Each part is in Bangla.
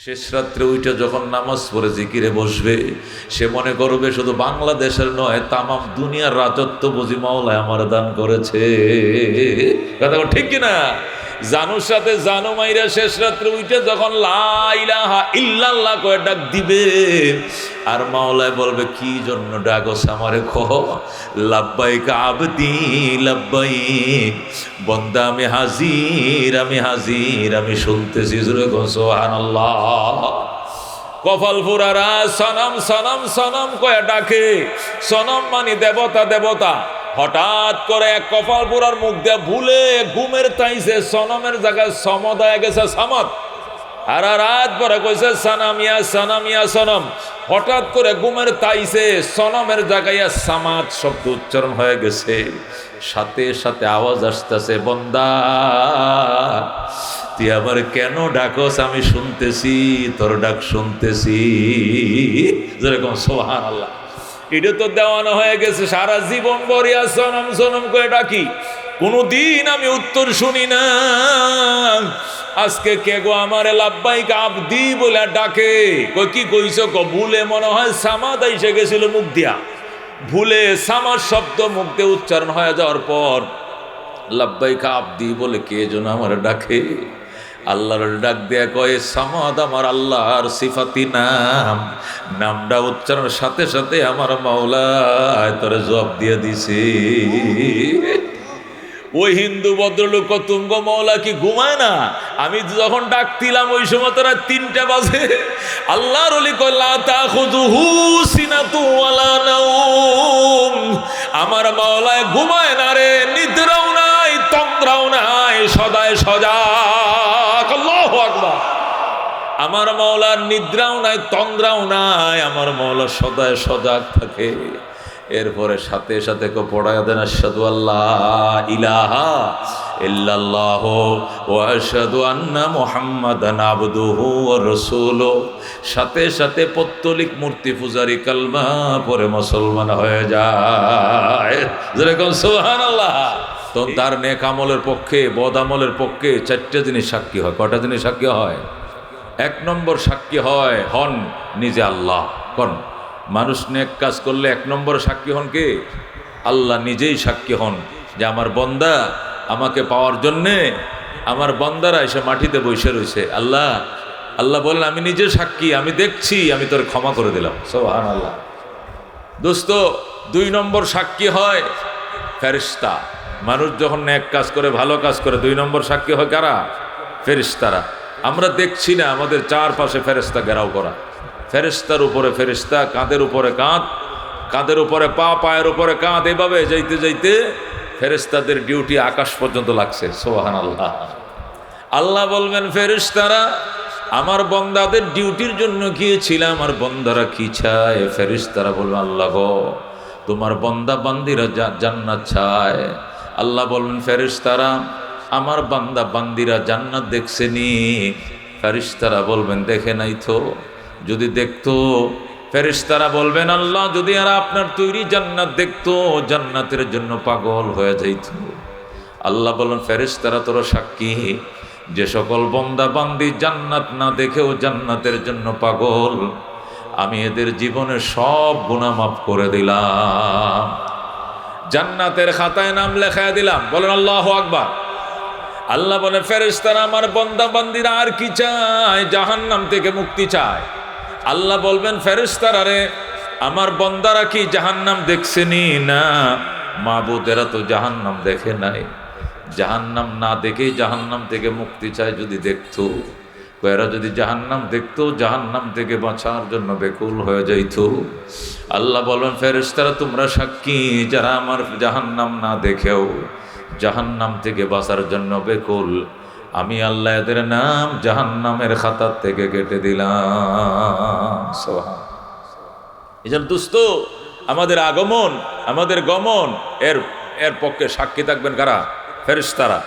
শেষ রাত্রে উইটা যখন নামাজ পড়ে জিকিরে বসবে, সে মনে করবে শুধু বাংলাদেশের নয়, তামাম দুনিয়ার রাজত্ব বুঝি মাওলায় আমার দান করেছে। কথা ঠিক কিনা? জানুর সাথে জানু মাইরা শেষ রাত্রে উইটা যখন লা ইলাহা ইল্লাল্লাহ কয়ে ডাক দিবে, আর মাওলায় বলবে কি জন্য ডাকস আমারে কহ। লাব্বাইক আবদি লাব্বাইক, বন্দা আমি হাজির, আমি হাজির, আমি শুনতেছি। সুবহানাল্লাহ। কপাল ফুরারা সনম সনম সনম কয়ে ডাকে। সনম মানে দেবতা, দেবতা। হঠাৎ করে এক কপাল পুরার মুখ দিয়ে ভুলে ঘুমের তাইছে সনমের জায়গায় সমদ হয়ে গেছে সামদ। আর রাত পরে কইছে সানামিয়া সানামিয়া সনম। হঠাৎ করে ঘুমের তাইছে সনমের জায়গায় সামাদ শব্দ উচ্চারণ হয়ে গেছে। সাথে সাথে আওয়াজ আসতেছে, বন্দা তুই আবার কেন ডাকস? আমি শুনতেছি, তোর ডাক শুনতেছি। যেরকম সুবহানাল্লাহ। এটা তো দেওয়ানো হয়ে গেছে, সারা জীবন বরিয়া সনম সনম করে ডাকি, কোনদিন আমি উত্তর শুনি না। আজকে কে গো আমারে লাব্বাইক আবদি বলে ডাকে। কই কি কইছো? ভুলে মনে হয় সামাদ এসে গেছিল মুখ দিয়া। ভুলে সামাদ শব্দ মুখ দিয়ে উচ্চারণ হয়ে যাওয়ার পর লাব্বাইক আবদি বলে কে যেন আমার ডাকে। আল্লাহর ডাক দেয়া কয়ে সামাদ আমার আল্লাহর সিফাতি নাম। নামটা উচ্চারণের সাথে সাথে আমার মাওলা তোরে জবাব দিয়ে দিছে। ওই হিন্দু ভদ্রলোক তুঙ্গ মৌলা কি ঘুমায় না? আমি যখন ডাকতিলাম ওই সময় তোরা 3টা বাজে। আল্লাহর ওলি কয় লা তাখুযুহু সিনাতু ওয়ালা নাওম। আমার মাওলায় ঘুমায় না রে, নিদ্রাও নাই, তন্দ্রাও নাই, সদায় সজাগ। আল্লাহু আকবার। আমার মাওলার নিদ্রাও নাই, তন্দ্রাও নাই, আমার মাওলা সদায় সজাগ থাকে। এরপরে সাথে সাথে পড়ায় দেন আশহাদু আল্লাহ ইলাহা ইল্লাল্লাহ ওয়া আশহাদু আন্না মুহাম্মাদান আবদুহু ওয়া রাসূলুহু। সাথে সাথে পত্তলিক মূর্তি পূজারি কালমা পরে মুসলমান হয়ে যায়। যেরকম সুবহানাল্লাহ। তো তার নেক আমলের পক্ষে বদ আমলের পক্ষে 4টা জিনিস সাক্ষী হয়। কটা জিনিস সাক্ষী হয়? 1 নম্বর সাক্ষী হন নিজে আল্লাহ। কোন মানুষ নেক কাজ করলে 1 নম্বর সাক্ষী হন কে? আল্লাহ নিজেই সাক্ষী হন যে আমার বন্দা আমাকে পাওয়ার জন্যে আমার বন্দারা এসে মাটিতে বসে রয়েছে। আল্লাহ আল্লাহ বললেন আমি নিজে সাক্ষী, আমি দেখছি, আমি তোর ক্ষমা করে দিলাম। সুবহানাল্লাহ। দোস্ত 2 নম্বর সাক্ষী হয় ফেরেশতা। মানুষ যখন নেক কাজ করে, ভালো কাজ করে, 2 নম্বর সাক্ষী হয় কারা? ফেরেশতারা। আমরা দেখছি না, আমাদের চারপাশে ফেরেশতা ঘেরাও করা। ফেরেশতার উপরে ফেরেশতা, কাঁধের উপরে কাঁধ, কাঁধের উপরে পা, পায়ের উপরে কাঁধ, এভাবে যাইতে যাইতে ফেরেশতাদের ডিউটি আকাশ পর্যন্ত লাগছে। সুবহানাল্লাহ। আল্লাহ বলবেন ফেরেশতারা আমার বন্দাদের ডিউটির জন্য গিয়েছিলাম, আমার বন্দারা কি চায়? ফেরেশতারা বলবে আল্লাহ গো তোমার বন্দা বান্দিরা জান্নাত চায়। আল্লাহ বলবেন ফেরেশতারা আমার বান্দা বান্দিরা জান্নাত দেখছেনি? ফেরেশতারা বলবেন দেখে নাই তো। যদি দেখতো ফেরেশতারা বলবেন আল্লাহ যদি আর আপনার তৈরি জান্নাত দেখতো জান্নাতের জন্য পাগল হয়ে যাইত। আল্লাহ বলেন ফেরেশতারা তোরা সাক্ষী, যে সকল বান্দা বান্দি জান্নাত না দেখেও জান্নাতের জন্য পাগল, আমি এদের জীবনের সব গুনাহ মাফ করে দিলাম, জান্নাতের খাতায় নাম লেখায় দিলাম। বলেন আল্লাহু আকবার। আল্লাহ বলে ফেরেশতারা আমার বান্দা বান্দিরা আর কি চায়? জাহান্নাম থেকে মুক্তি চায়। আল্লাহ বলবেন ফেরেশতারা রে আমার বান্দারা কি জাহান্নাম দেখছেনি? না, মাবুদেরা তো জাহান্নাম দেখে নাই। জাহান্নাম না দেখেই জাহান্নাম থেকে মুক্তি চায়। যদি দেখতো, এরা যদি জাহান্নাম দেখতো জাহান্নাম থেকে বাঁচার জন্য বেকুল হয়ে যাইতো। আল্লাহ বলবেন ফেরেশতারা তোমরা সাক্ষী, যারা আমার জাহান্নাম না দেখেও জাহান্নাম থেকে বাঁচার জন্য বেকুল, আমি আল্লাহ এদের নাম জাহান্নামের খাতার থেকে কেটে দিলাম। এজন্য দোস্ত আমাদের আগমন আমাদের গমন এর পক্ষে সাক্ষী থাকবেন কারা? ফেরেশতারা।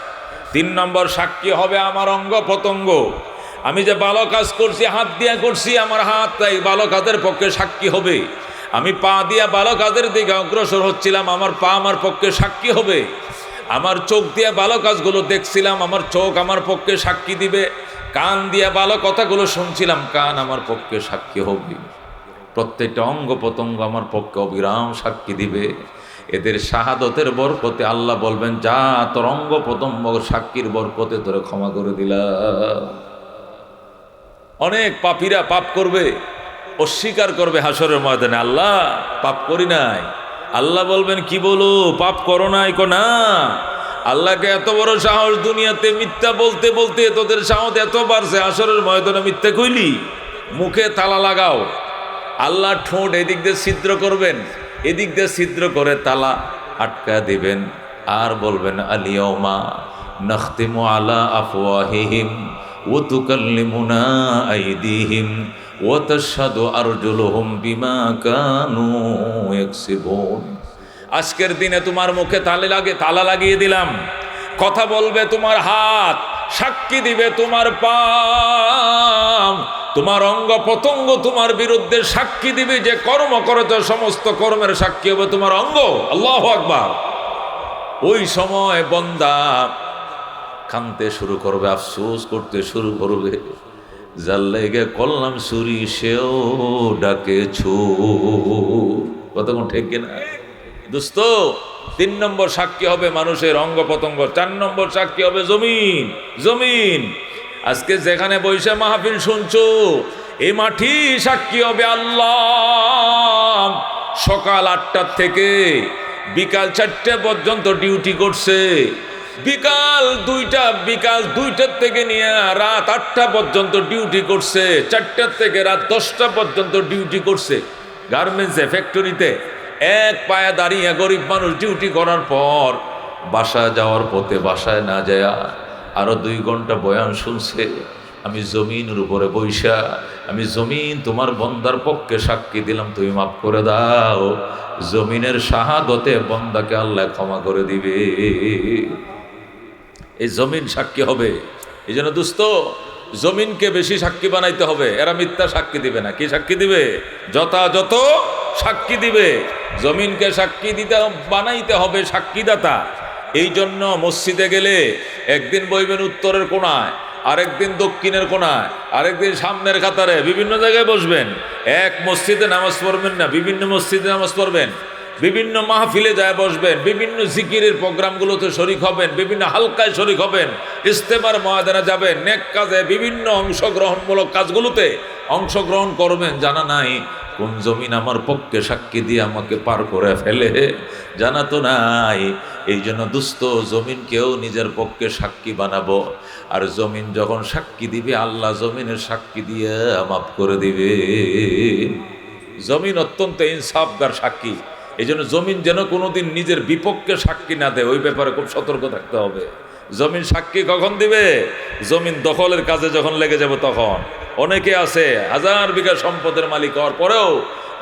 3 নম্বর সাক্ষী হবে আমার অঙ্গ প্রত্যঙ্গ। আমি যে ভালো কাজ করছি, হাত দিয়ে করছি, আমার হাত তাই ভালো কাজের পক্ষে সাক্ষী হবে। আমি পা দিয়া ভালো কাজের দিকে অগ্রসর হচ্ছিলাম, আমার পা আমার পক্ষে সাক্ষী হবে। আমার চোখ দিয়ে ভালো কাজগুলো দেখছিলাম, আমার চোখ আমার পক্ষে সাক্ষী দিবে। কান দিয়ে ভালো কথাগুলো শুনছিলাম, কান আমার পক্ষে সাক্ষী হবে। প্রত্যেকটা অঙ্গ প্রত্যঙ্গ আমার পক্ষে অবিরাম সাক্ষী দিবে। এদের শাহাদতের বরকতে আল্লাহ বলবেন, যা তোর অঙ্গ প্রত্যঙ্গ সাক্ষীর বরকতে তোরে ক্ষমা করে দিলাম। অনেক পাপীরা পাপ করবে, অস্বীকার করবে হাসরের ময়দানে, আল্লাহ পাপ করি নাই। আল্লাহ বলবেন, কি বলো পাপ করো নাই? না, আল্লাহকে এত বড় সাহস, দুনিয়াতে মিথ্যা বলতে বলতে তোদের সাহস এত বাড়ছে, হাসরের ময়দানে মিথ্যা কইলি? মুখে তালা লাগাও। আল্লাহ ঠোঁট এদিক দিয়ে ছিদ্র করবেন, এদিক দিয়ে ছিদ্র করে তালা আটকা দিবেন, আর বলবেন, আলিয়াউমা নাখতিমু আলা আফওয়াহিহিম ওয়া তুকাল্লিমুনা আইদিহিম ওয়া তাশহাদু আরজুলুহুম বিমা কানু ইয়াকসিবুন। আজকের দিনে তোমার মুখে তালা লাগিয়ে দিলাম। কথা বলবে তোমার হাত, সাক্ষী দিবে তোমার পা, তোমার অঙ্গ প্রত্যঙ্গ তোমার বিরুদ্ধে সাক্ষী দিবে। যে কর্ম করেছ সমস্ত কর্মের সাক্ষী হবে তোমার অঙ্গ। আল্লাহু আকবার। ওই সময় বান্দা কাঁদতে শুরু করবে, আফসোস করতে শুরু করবে, যার লেগে করলাম চুরি সেও ডাকে ছুর। কতক্ষণ ঠিক কিনা দোস্ত? 3 নম্বর সাক্ষী হবে মানুষের অঙ্গ প্রত্যঙ্গ। 4 নম্বর সাক্ষী হবে জমিন। জমিন আজকে যেখানে বৈশা মাহফিল শুনছো, এই মাটি সাক্ষী হবে আল্লাহ। সকাল 8টা থেকে বিকাল 4টে পর্যন্ত ডিউটি করছে, বিকাল 2টার থেকে নিয়ে রাত 8টা পর্যন্ত ডিউটি করছে, 4টা থেকে রাত 10টা পর্যন্ত ডিউটি করছে। গার্মেন্টসে, ফ্যাক্টরিতে এক পায়ে দাঁড়িয়ে গরিব মানুষ ডিউটি করার পর বাসায় যাওয়ার পথে বাসায় না যায় আরো 2 ঘন্টা বয়ান শুনছে। আমি জমিনের উপরে বৈশা, আমি জমিন তোমার বন্দার পক্ষে সাক্ষী দিলাম, তুমি মাফ করে দাও। জমিনের শাহাদতে বন্দাকে আল্লাহ ক্ষমা করে দিবে। এই জমিন সাক্ষী হবে। এই জন্য দোস্ত, জমিনকে বেশি সাক্ষী বানাইতে হবে। এরা মিথ্যা সাক্ষী দিবে না। কি সাক্ষী দিবে? যথাযথ সাক্ষী দিবে। জমিনকে সাক্ষী দিতে বানাইতে হবে সাক্ষীদাতা। এই জন্য মসজিদে গেলে একদিন বইবেন উত্তরের কোণায়, আরেকদিন দক্ষিণের কোণায়, আরেকদিন সামনের কাতারে, বিভিন্ন জায়গায় বসবেন। এক মসজিদে নামাজ পড়বেন না, বিভিন্ন মসজিদে নামাজ পড়বেন। বিভিন্ন মাহফিলে যায় বসবেন, বিভিন্ন জিকিরের প্রোগ্রামগুলোতে শরিক হবেন, বিভিন্ন হালকায় শরিক হবেন, ইস্তেমার ময়দানে যাবেন, নেক কাজে, বিভিন্ন অংশগ্রহণমূলক কাজগুলোতে অংশগ্রহণ করবেন। জানা নাই কোন জমিন আমার পক্ষে সাক্ষী দিয়ে আমাকে পার করে ফেলে, জানা তো নাই। এই জন্য দুস্থ জমিনকেও নিজের পক্ষে সাক্ষী বানাবো। আর জমিন যখন সাক্ষী দিবে, আল্লাহ জমিনের সাক্ষী দিয়ে মাফ করে দিবে। জমিন অত্যন্ত ইনসাফগার সাক্ষী। এই জন্য জমিন যেন কোনোদিন নিজের বিপক্ষে সাক্ষী না দেয়, ওই ব্যাপারে খুব সতর্ক থাকতে হবে। জমিন সাক্ষী কখন দিবে? জমিন দখলের কাজে যখন লেগে যাব তখন। অনেকে আছে 1000 বিঘা সম্পদের মালিক হওয়ার পরেও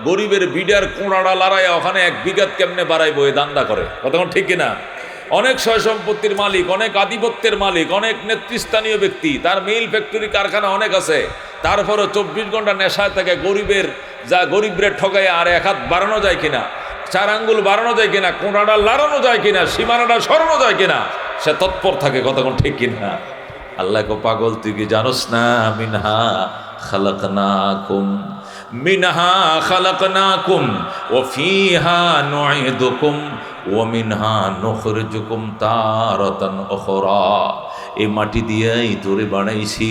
গরিবের বিডার কোঁড়াড়া লড়াই, ওখানে 1 বিঘাত কেমনে বাড়াইবো এই দান্দা করে। কতক্ষণ ঠিক কিনা? অনেক সয় সম্পত্তির মালিক, অনেক আধিপত্যের মালিক, অনেক নেতৃস্থানীয় ব্যক্তি, তার মিল ফ্যাক্টরি কারখানা অনেক আছে, তারপরও 24 ঘন্টা নেশায় থাকে। গরিবের যা গরিবরে ঠকায় আর 1 হাত বাড়ানো যায় কিনা, 4 আঙ্গুল বাড়ানো যায় কিনা, কোঁড়াটা লাড়ানো যায় কিনা, সীমানাটা সরানো যায় কিনা, সে তৎপর থাকে। কতক্ষণ ঠিক কিনা? আল্লাহ কো পাগল তুই কি জানোস না? মিনহা খালাকনাকুম, মিনহা খালাকনাকুম ওয়া ফিহা নুঈদুকুম ওয়া মিনহা নুখরিজুকুম তারাতান উখরা। এই মাটি দিয়েই তোরে বানাইছি,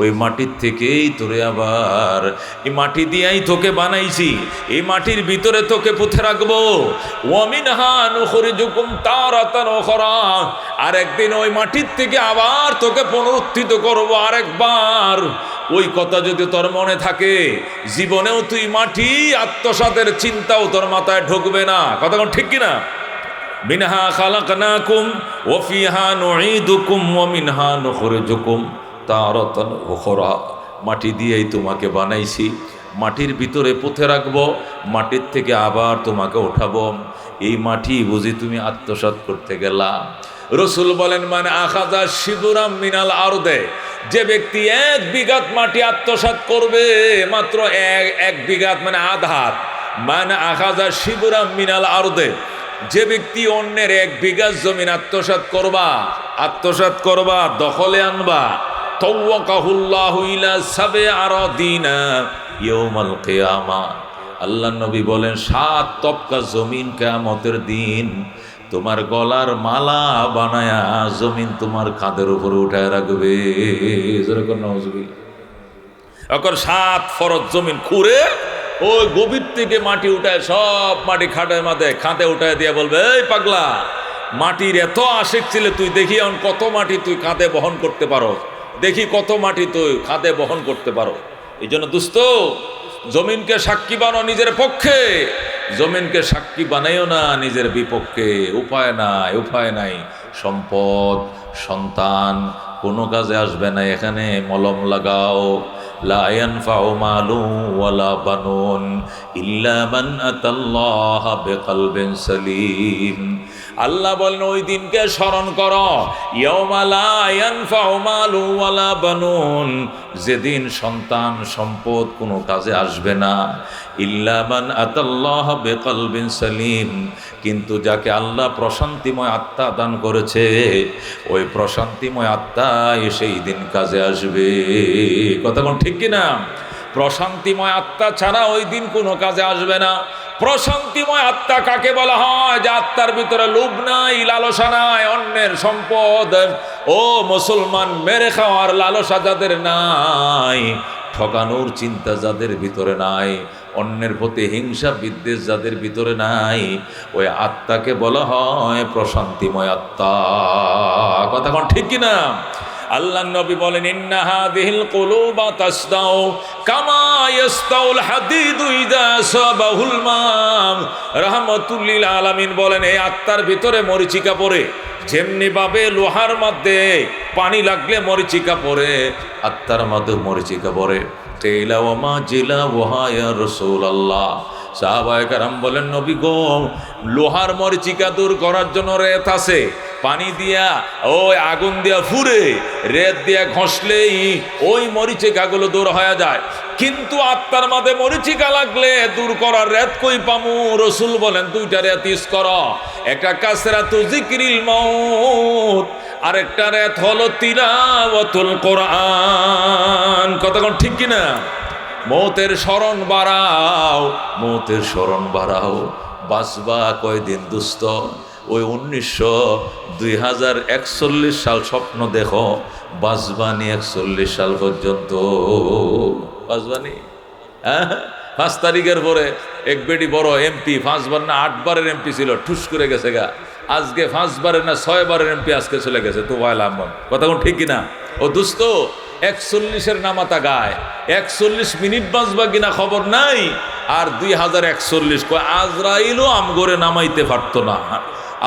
ওই মাটির থেকেই তোরে আবার, এই মাটি দিয়েই তোকে বানাইছি, এই মাটির ভিতরে তোকে পুঁতে রাখবো। ওয়া মিনহা নুখরিজুকুম তারাতান উখরা, আর একদিন ওই মাটির থেকে আবার তোকে পুনরুত্থিত করবো আরেকবার। ওই কথা যদি তোর মনে থাকে, জীবনেও তুই মাটি আত্মসাতের চিন্তাও তোর মাথায় ঢুকবে না। কতক্ষণ ঠিক কিনা? মিনহা খালাকনাকুম ওয়া ফিহা নুঈদুকুম ওয়া মিনহা নুখরিজুকুম তারাতান উখরা। মাটি দিয়েই তোমাকে বানাইছি, মাটির ভিতরে পুঁতে রাখবো, মাটির থেকে আবার তোমাকে উঠাবো। এই মাটি বুঝি তুমি আত্মসাৎ করতে গেলা? রসুল বলেন, মানে আখাযা শিবুরাম মিনাল আরদে, যে ব্যক্তি 1 বিঘাত মাটি আত্মসাৎ করবে, মাত্র 1 বিঘাত মানে আধা হাত, মানে আখাযা শিবুরাম মিনাল আরদে, যে ব্যক্তি অন্যের 1 বিঘা জমিন আত্মসাৎ করবা, দখলে আনবা, তাওয়াকাহুল্লাহু ইলা সাবে আরাদিনা ইয়াউমাল কিয়ামা। আল্লাহ নবী বলেন 7 তবকা জমিন কিয়ামতের দিন তোমার গলার মালা বানায়া জমিন তোমার কাঁধের উপরে উঠায় রাখবে। যেরকম নাউজুবিল্লাহ। এখন 7 ফরজ জমিন খুঁড়ে ওই গভীর থেকে মাটি উঠায়, সব মাটি খাটের মাঝে খাঁতে উঠায় দিয়ে বলবে, এই পাগলা, মাটির এত আশেক ছিলে তুই, দেখি এখন কত মাটি তুই কাঁধে বহন করতে পারো, দেখি কত মাটি তুই কাঁধে বহন করতে পারো। এই জন্য দোস্ত, জমিনকে সাক্ষী বানাও নিজের পক্ষে, জমিনকে সাক্ষী বানাইও না নিজের বিপক্ষে। উপায় নাই। সম্পদ, সন্তান কোনো কাজে আসবে না। এখানে মলম লাগাও, লা ইয়ানফাউ মালু ওয়ালা বানুন ইল্লা মান আতাল্লাহা বিকলবিন সালিম। আল্লাহ বলেন ওই দিনকে স্মরণ করো, ইয়াউমা লা ইয়ানফাউ মালু ওয়ালা বানুন, যেদিন সন্তান সম্পদ কোনো কাজে আসবে না, ইল্লা মান আতাল্লাহা বিকলবিন সালিম, কিন্তু যাকে আল্লাহ প্রশান্তিময় আত্মা দান করেছে ওই প্রশান্তিময় আত্মা সেই দিন কাজে আসবে। কথা কোন ঠিক কিনা? প্রশান্তিময় আত্মা ছাড়া ওই দিন কোনো কাজে আসবে না। প্রশান্তিময় আত্মা কাকে বলা হয়? যে আত্মার ভিতরে লোভ নাই, লালসা নাই, অন্যের সম্পদ ও মুসলমান মেরে খাওয়ার লালসা যাদের নাই, ঠকানোর চিন্তা যাদের ভিতরে নাই, অন্যের প্রতি হিংসা বিদ্বেষ যাদের ভিতরে নাই, ওই আত্মাকে বলা হয় প্রশান্তিময় আত্মা। কথা কোন ঠিক কিনা? আল্লাহ নবী বলেন, ইন্না হাযিহিল কুলুবা তাসদাউ কামা ইয়াসতাউল হাদিদু ইযা সাবাহুল মাম। রাহমাতুল লিল আলামিন বলেন, এই আত্মার ভিতরে মরিচিকা পড়ে, যেমনি ভাবে লোহার মধ্যে পানি লাগলে মরিচিকা পড়ে, আত্মার মধ্যে মরিচিকা পড়ে। তেলা ওয়া মা জিলা ওয়া ইয়া রাসূলুল্লাহ। সাহাবায়ে কেরাম বলেন, নবী গো, লোহার মরিচিকা দূর করার জন্য রেত আছে, পানি দিয়া ওই আগুন দিয়া ফুরে রেত দিয়া ঘষলেই ওই মরিচিকাগুলো দূর হয়ে যায়, কিন্তু আত্মার মাঝে মরিচিকা লাগলে দূর করার রেত কই পামু? রসুল বলেন, 2টা রেত ইউজ করো, একটা কাসরাতু যিকরিল মাউত, আরেকটা রেত হলো তিলাওয়াতুল কোরআন। কথা কোন ঠিক কিনা? মৌতের স্মরণ বাড়াও, বাঁচবা কয়দিন দোস্ত? ওই 2041 সাল স্বপ্ন দেখো, বাঁচবানি 41 সাল পর্যন্ত, বাঁচবানি। 5 তারিখের পরে এক বেটি বড় এমপি, 5 বার না 8 বারের এমপি ছিল, ঠুস করে গেছে গা। আজকে 5 বারের না 6 বারের এমপি আজকে চলে গেছে। তো কথা কোন ঠিক কিনা? ও দোস্ত, 41-এর নামাতা গায়, 41 মিনিট বাঁচবা কিনা খবর নাই, আর 2041 কয় আজরাইলও আমগরে নামাইতে পারতো না।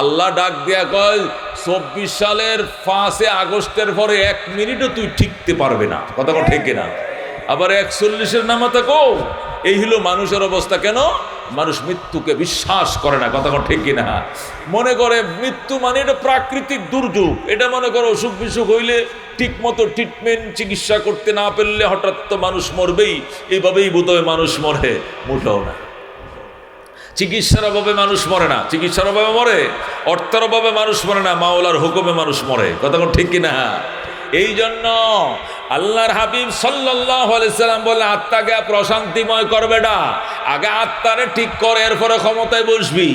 আল্লাহ ডাক দিয়া কয়, 24 সালের 5 আগস্টের পরে 1 মিনিটও তুই ঠিকতে পারবে না। কথা কোন ঠিক কিনা? আবার 41-এর নামাতা কো। এই হলো মানুষের অবস্থা। কেন? মানুষ মৃত্যুকে বিশ্বাস করে না। কথা কোন ঠিক কিনা? মনে করে মৃত্যু মানে এটা প্রাকৃতিক দুর্যোগ, এটা মনে করে অসুখ বিসুখ হইলে ঠিক মতো ট্রিটমেন্ট চিকিৎসা করতে না পারলে হঠাৎ তো মানুষ মরবেই, এইভাবেই বোধহয় মানুষ মরে। মোটেও না। চিকিৎসার অভাবে মানুষ মরে না, চিকিৎসার অভাবে মরে, অর্থের অভাবে মানুষ মরে না, মাওলার হুকুমে মানুষ মরে। কথা কোন ঠিক কিনা? এই জন্য আল্লাহর হাবিব সাল্লাল্লাহু আলাইহি সাল্লাম বলে, আত্মাকে প্রশান্তিময় করবে না, আগে আত্মারে ঠিক করে এরপরে ক্ষমতায় বসবি,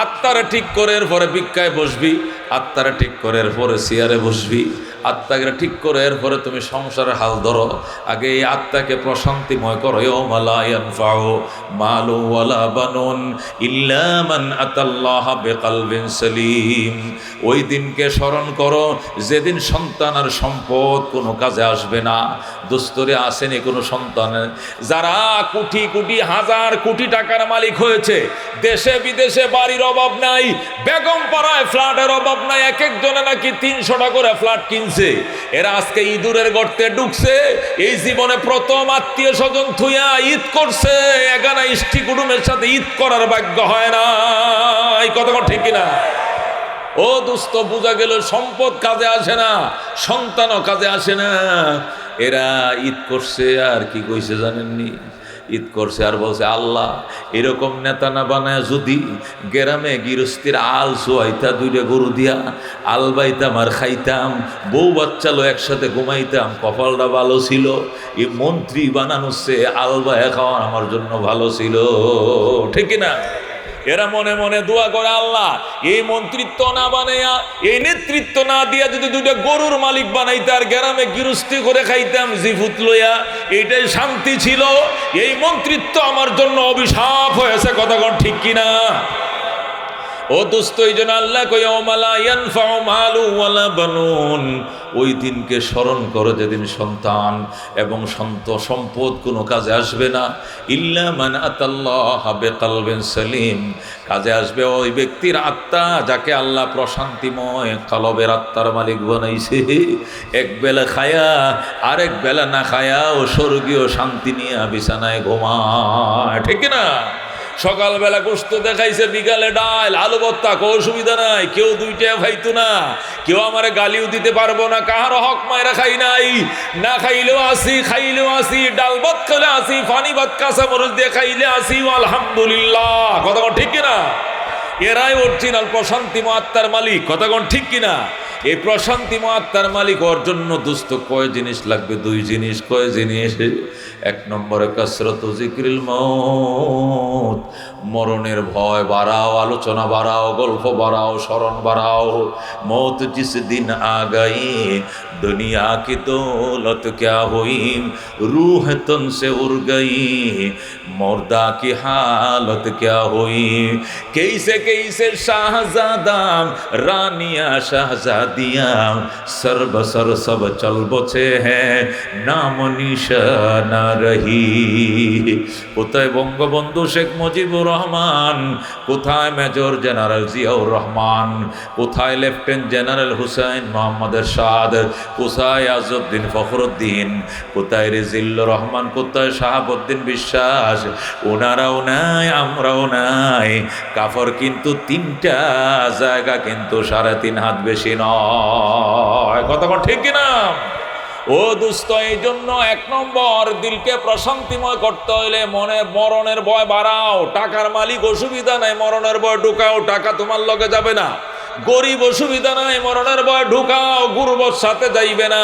আত্মারে ঠিক করে এরপরে ভিক্ষায় বসবি, আত্মারে ঠিক করে এরপরে চেয়ারে বসবি, আত্মাকে ঠিক করে এরপরে তুমি সংসারের হাল ধরো। আগে এই আত্মাকে প্রশান্তিময় করো। ইয়াউমা লা ইয়ানফাউ মালু ওয়ালা বানুন ইল্লা মান আতাল্লাহা বিকলবিন সালিম। ওই দিনকে স্মরণ করো যেদিন সন্তান আর সম্পদ কোনো কাজে আসবে না। দোস্তরে আসেনি কোনো সন্তানের, যারা কোটি কোটি হাজার কোটি টাকার মালিক হয়েছে, দেশে বিদেশে বাড়ির অভাব নাই, বেগম পাড়ায় ফ্ল্যাটের অভাব নাই, এক একজনে নাকি 300 টাকা করে ফ্ল্যাট কিনছে, এরা আজকে ইঁদুরের গর্তে ঢুকছে, এই জীবনে প্রথম আত্মীয় স্বজন থুইয়া ঈদ করছে, এখানে ইষ্টি কুটুমের সাথে ঈদ করার ভাগ্য হয় না। এই কথা ঠিক কিনা? ও দোস্ত, বোঝা গেল সম্পদ কাজে আসে না, সন্তানও কাজে আসে না। এরা ঈদ করছে আর কি কইছে জানেননি? ঈদ করছে আর বলছে, আল্লাহ এরকম নেতা না বানায় যদি গ্রামে গৃহস্থির আল সোয়াইতা 2টা গরু দিয়া আল বাইতাম আর খাইতাম, বউ বাচ্চা লো একসাথে ঘুমাইতাম, কপালটা ভালো ছিল। এই মন্ত্রী বানানোচ্ছে আল বায়া খাওয়া আমার জন্য ভালো ছিল, ঠিক না? এরা মনে মনে দোয়া করে, আল্লাহ এই মন্ত্রিত্ব না বানাইয়া, এই নেতৃত্ব না দিয়া যদি 2টা গরুর মালিক বানাইতে আর গ্রামে গৃহস্থী করে খাইতাম জিফুত লইয়া, এইটাই শান্তি ছিল। এই মন্ত্রিত্ব আমার জন্য অভিশাপ হয়েছে, কথা কোন ঠিক কিনা? ও দোস্ত, এই জন্য আল্লাহ কই ওয়ালা ইয়ানফাউ মালু ওয়ালা বানুন, ওই দিনকে স্মরণ করো যেদিন সন্তান এবং সম্পদ কোনো কাজে আসবে না, ইল্লা মান আতাল্লাহ বিকলবিন সালিম, কাজে আসবে ওই ব্যক্তির আত্মা যাকে আল্লাহ প্রশান্তিময় কলবের আত্মার মালিক বানাইছে। এক বেলা খায়া আরেক বেলা না খায়া ও স্বর্গীয় শান্তি নিয়ে বিছানায় ঘুমায়, ঠিক না? সকালবেলা গোস্ত দেখাইছে, বিকালে ডাল আলু ভর্তা, কোনো অসুবিধা নাই, কেউ 2টা খাইতো না, কেউ আমারে গালিও দিতে পারবো না, কাহারও হক মায়েরা খাই নাই, না খাইলেও আসি, খাইলেও আসি, ডাল ভাত খেলে আসি, পানি ভাত কাঁচা মরিচ দিয়ে খাইলে আসি, আলহামদুলিল্লাহ, কথা কোন ঠিক কিনা? এরাই অরিজিনাল প্রশান্তিময় আত্মার মালিক, কথা কোন ঠিক কিনা? এই প্রশান্তিময় আত্মার মালিক হওয়ার জন্য দোস্ত কয় জিনিস লাগবে? 2 জিনিস। কয় জিনিস? 1 নম্বরে কাসরাতু যিকরিল মউত, মরণের ভয় বাড়াও, আলোচনা বাড়াও, গল্প বাড়াও, স্মরণ বাড়াও। মৌত জিস দিন আ গই দুনিয়া কি দৌলত ক্যা হুই, রূহ তন সে উড় গই মুর্দা কি হালত ক্যা হুই। कैसे कैसे শাহজাদাম রানিয়া শাহজাদিয়া সর্বসর সব চল বসে হ্যাঁ নাম নিশানা রহি। কোথায় বঙ্গবন্ধু শেখ মুজিবুর রহমান, কোথায় মেজর জেনারেল জিয়াউর রহমান, কোথায় লেফটেন্যান্ট জেনারেল হুসাইন মোহাম্মদ এরশাদ, কোথায় আজউদ্দিন ফখরুদ্দিন, কোথায় রেজিল্লুর রহমান, কোথায় শাহাবুদ্দিন বিশ্বাস? ওনারাও নাই, আমরাও নাই। কাফর কিন্তু 3টা জায়গা, কিন্তু 3.5 হাত বেশি নয়, কথা ঠিক কিনা? ও দোস্ত, এই জন্য 1 নম্বর, দিলকে প্রশান্তিময় করতে হইলে মরণের ভয় বাড়াও। টাকার মালিক অসুবিধা নাই, মরণের ভয় ঢুকাও, টাকা তোমার লগে যাবে না। গরিব অসুবিধা নাই, মরণের ভয় ঢুকাও, গুরুবর সাথে যাইবে না।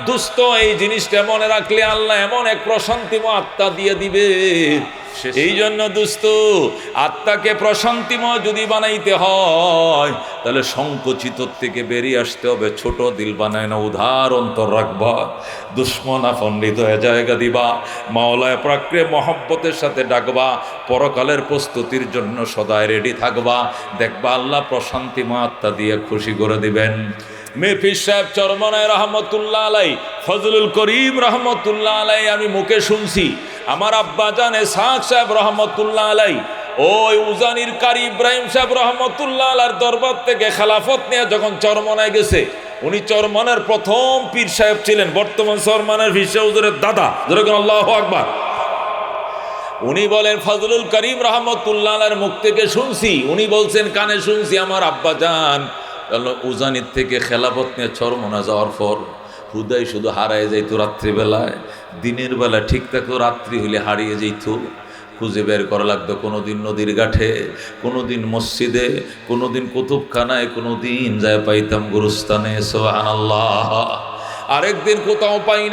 দোস্ত, এই জিনিসটা মনে রাখলে আল্লাহ এমন এক প্রশান্তিময় আত্মা দিয়ে দিবে। এই জন্য দোস্ত, আত্মাকে প্রশান্তিময় যদি বানাইতে হয় তাহলে সংকুচিত থেকে বেরিয়ে আসতে হবে। ছোট দিল বানায় না, উদার অন্তর রাখবা, দুশ্মনা পণ্ডিত হয়ে জায়গা দিবা, মাওলায় প্রাক্রে মহব্বতের সাথে ডাকবা, পরকালের প্রস্তুতির জন্য সদায় রেডি থাকবা। দেখবা আল্লাহ প্রশান্তিময় আত্মা দিয়ে খুশি করে দিবেন। মেফিস সাহেব চরমনায় রহমতুল্লাহ আলাই, ফজলুল করিম রহমতুল্লাহ আলাই, আমি মুখে শুনছি। আমার আব্বা জানে সাক সাহেব রহমতুল্লাহ আলাই ওই উজানির কারি ইব্রাহিম সাহেব রহমতুল্লাহ আলার দরবার থেকে খেলাফত নিয়ে যখন চরমনায় গেছে, উনি চরমনের প্রথম পীর সাহেব ছিলেন, বর্তমান চরমনের পীর সাহেব হুজুরের দাদা, যেরকম আল্লাহু আকবার। উনি বলেন ফজলুল করিম রহমতুল্লাহ আলার মুখ থেকে শুনছি, উনি বলছেন কানে শুনছি, আমার আব্বা জান উজানির থেকে খেলাফত নিয়ে চরমনা যাওয়ার পর হুদাই শুধু হারায় যাইত রাত্রিবেলায়, দিনের বেলা ঠিক থাকতো, রাত্রি হইলে হারিয়ে যাইত। খুঁজে বের করা লাগতো, কোনোদিন নদীর ঘাটে, কোনোদিন মসজিদে, কোনোদিন কুতুবখানায়, কোনোদিন যায় পাইতাম গুরুস্থানে। সুবহানাল্লাহ। আরেকদিন কোথাও পাই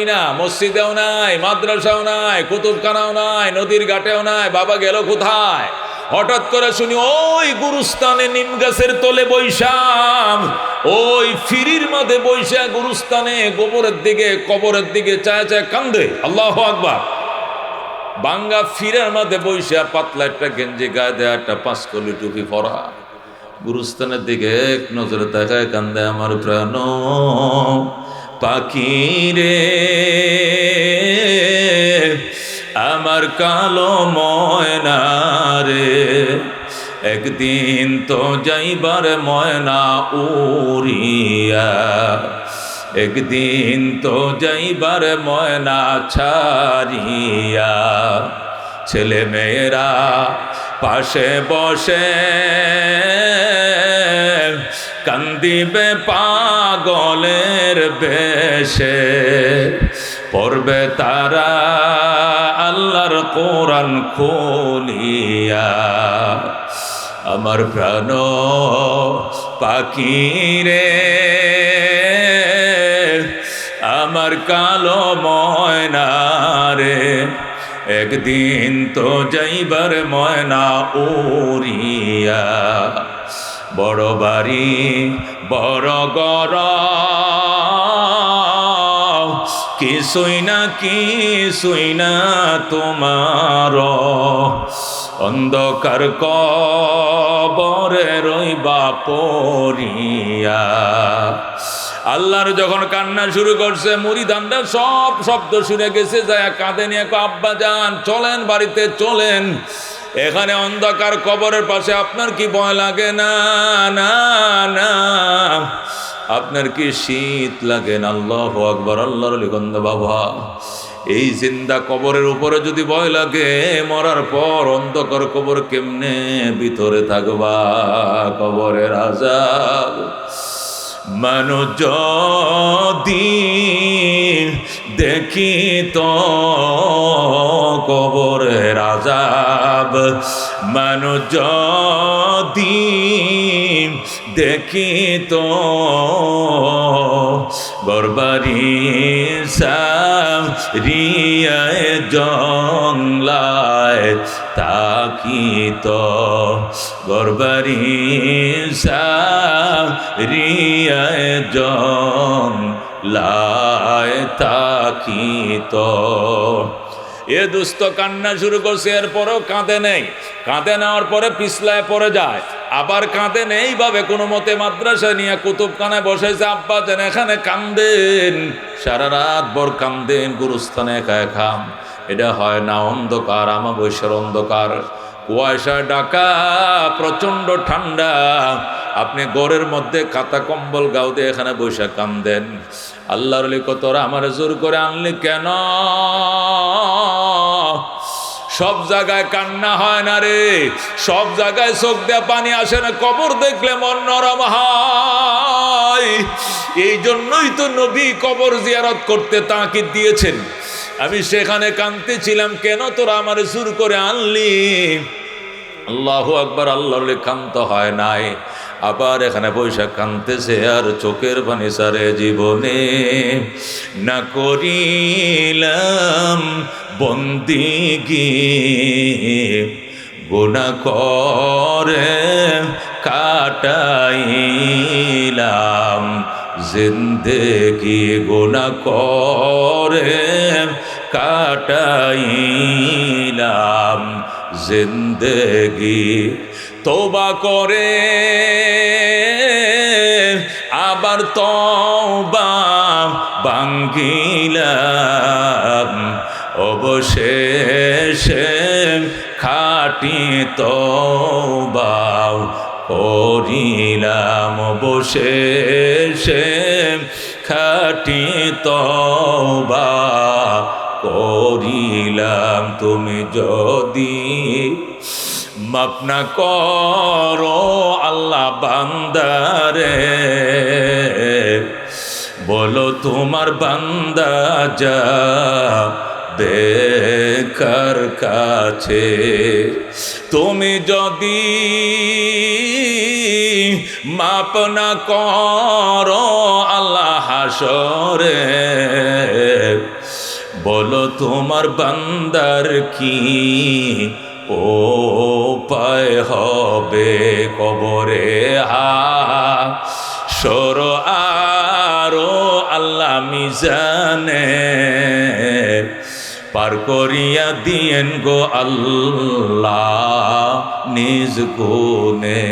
না, মসজিদেও নাই, মাদ্রাসাও নাই, কুতুবখানাও নাই, নদীর ঘাটেও নাই। বাবা গেল কোথায়? হঠাৎ করে শুনি ওই গুরুস্থানে নিম গাছের তলে বৈশাম, ওই ফিরির মধ্যে বৈশা গুরুস্থানে কবরের দিকে চায় চায় কান্দে। আল্লাহু আকবার। বাঙ্গা ফিরের মধ্যে বৈশা, পাতলা একটা গেঞ্জি গায়ে দেয়া, একটা 5 কলি টুপি পরা, গুরুস্থানের দিকে এক নজরে তাকায় কান্দে। আমার প্রাণ পাখি রে, আমার কালো ময়না রে, একদিন তো যাইবার ময়না উড়িয়া, একদিন তো যাইবার ময়না ছাড়িয়া। ছেলে মেয়েরা পাশে বসে কান্দিবে পাগলের বেশে, পড়বে তারা আল্লাহ কোরআন খুলিয়া। আমার প্রাণ পাখি রে, আমার কালো ময়না রে, একদিন তো যাইবার ময়না উড়িয়া। বড় বাড়ি বড় ঘর, কিছুই না তোমার, অন্ধকার কবরে রইবা পড়িয়া। আল্লাহর যখন কান্না শুরু করছে, মুরিদানরা সব শব্দ শুনে গেছে, যায় কাঁদে নিয়ে আব্বা যান চলেন বাড়িতে চলেন, এখানে অন্ধকার কবরের পাশে আপনার কি ভয় লাগে না? না না, আপনার কি শীত লাগে না? আল্লাহু আকবার। আল্লাহর লিগন্ধ বাবা, এই জিন্দা কবরের উপরে যদি ভয় লাগে, মরার পর অন্ধকার কবর কেমনে ভিতরে থাকবা? কবরের আযাব মানুষ যদি দেখি তো কবরের আযাব, মানুষ যদি দেখি তো গরবারি সারিয়ায় জংলায় তাকি তো, গরবারি সারিয়ায় জংলায় তাকি তো। এ দুস্থ কান্না শুরু করছে, এরপরেও কাঁদে নেই। কাঁদে নেওয়ার পরে পিছলায় পড়ে যায়, আবার কাঁদে নেই ভাবে কোনো মতে মাদ্রাসা নিয়ে কুতুবখানায় বসেছে। আব্বা যেন এখানে কান্দেন, সারা রাত ভর কান্দেন, গুরুস্থানে একা একা। এটা হয় না, অন্ধকার, আমাবস্যার অন্ধকার, কুয়াশায় ঢাকা, প্রচন্ড ঠান্ডা, আপনি ঘরের মধ্যে কাতা কম্বল গাও দিয়ে এখানে বসে কান্দেন। আল্লাহর তোরা আমার জোর করে আনলি কেন? সব জায়গায় কান্না হয় না রে, সব জায়গায় চোখ দিয়ে পানি আসে না, কবর দেখলে মন নরম হয়। এই জন্যই তো নবী কবর জিয়ারত করতে তাকিদ দিয়েছেন। আমি সেখানে কাঁদতেছিলাম, কেন তোরা আমার জোর করে আনলি? আল্লাহু আকবার। আল্লাহর ক্ষান্ত হয় নাই, আবার এখানে বৈশাখ কাঁদতেছে, আর চোখের পানি সারে জীবনে না করিলাম বন্দিগি, গুনাহ করে কাটাইলাম জিন্দেগি, গুনাহ করে কাটাইলাম জিন্দেগি। তওবা করে আবার তওবা ভাঙ্গিলাম, অবশেষে খাঁটি তওবা করিলাম, অবশেষে খাঁটি তওবা করিলাম। তুমি যদি মাফ না করো আল্লাহ বান্দারে, বলো তোমার বান্দা যা বেকার কাছে। তুমি যদি মাপ না করো আল্লাহ হাসরে, বলো তোমার বান্দার কি উপায় হবে কবরে হাসর। আরো আল্লাহ মিজানে পার করিয়া দিয়েন গো আল্লাহ নিজ গুণে।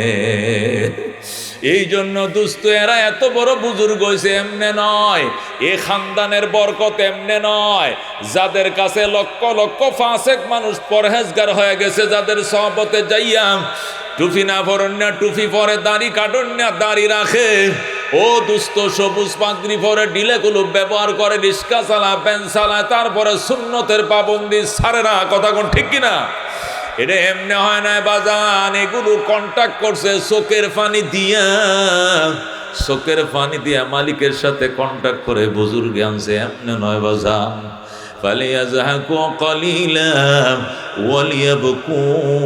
এই জন্য দুস্থ এরা এত বড় বুজুর্গ হয়েছে এমনে নয়, এ খানদানের বরকত এমনে নয়। যাদের কাছে লক্ষ লক্ষ ফাসেক মানুষ পরহেজগার হয়ে গেছে, যাদের সহবতে যাইয়া টুপি না পরেন না টুপি পরে, দাড়ি কাটন না দাড়ি রাখে, ও দুস্থ সবুজ পাগড়ি পরে, ডিলেগুলো ব্যবহার করে, রিস্কা চালায়, প্যান চালায়, তারপরে সুন্নতের পাবন্দি ছাড়ে না। কথা কোন ঠিক কিনা? এটা এমনি হয় না বাজান, এগুলো কন্ট্যাক্ট করছে চোখের পানি দিয়া, চোখের পানি দিয়া মালিকের সাথে কন্ট্যাক্ট করে বুজুর্গ আনছে, এমনি নয় বাজান। فليضحكوا قليلا وليبكوا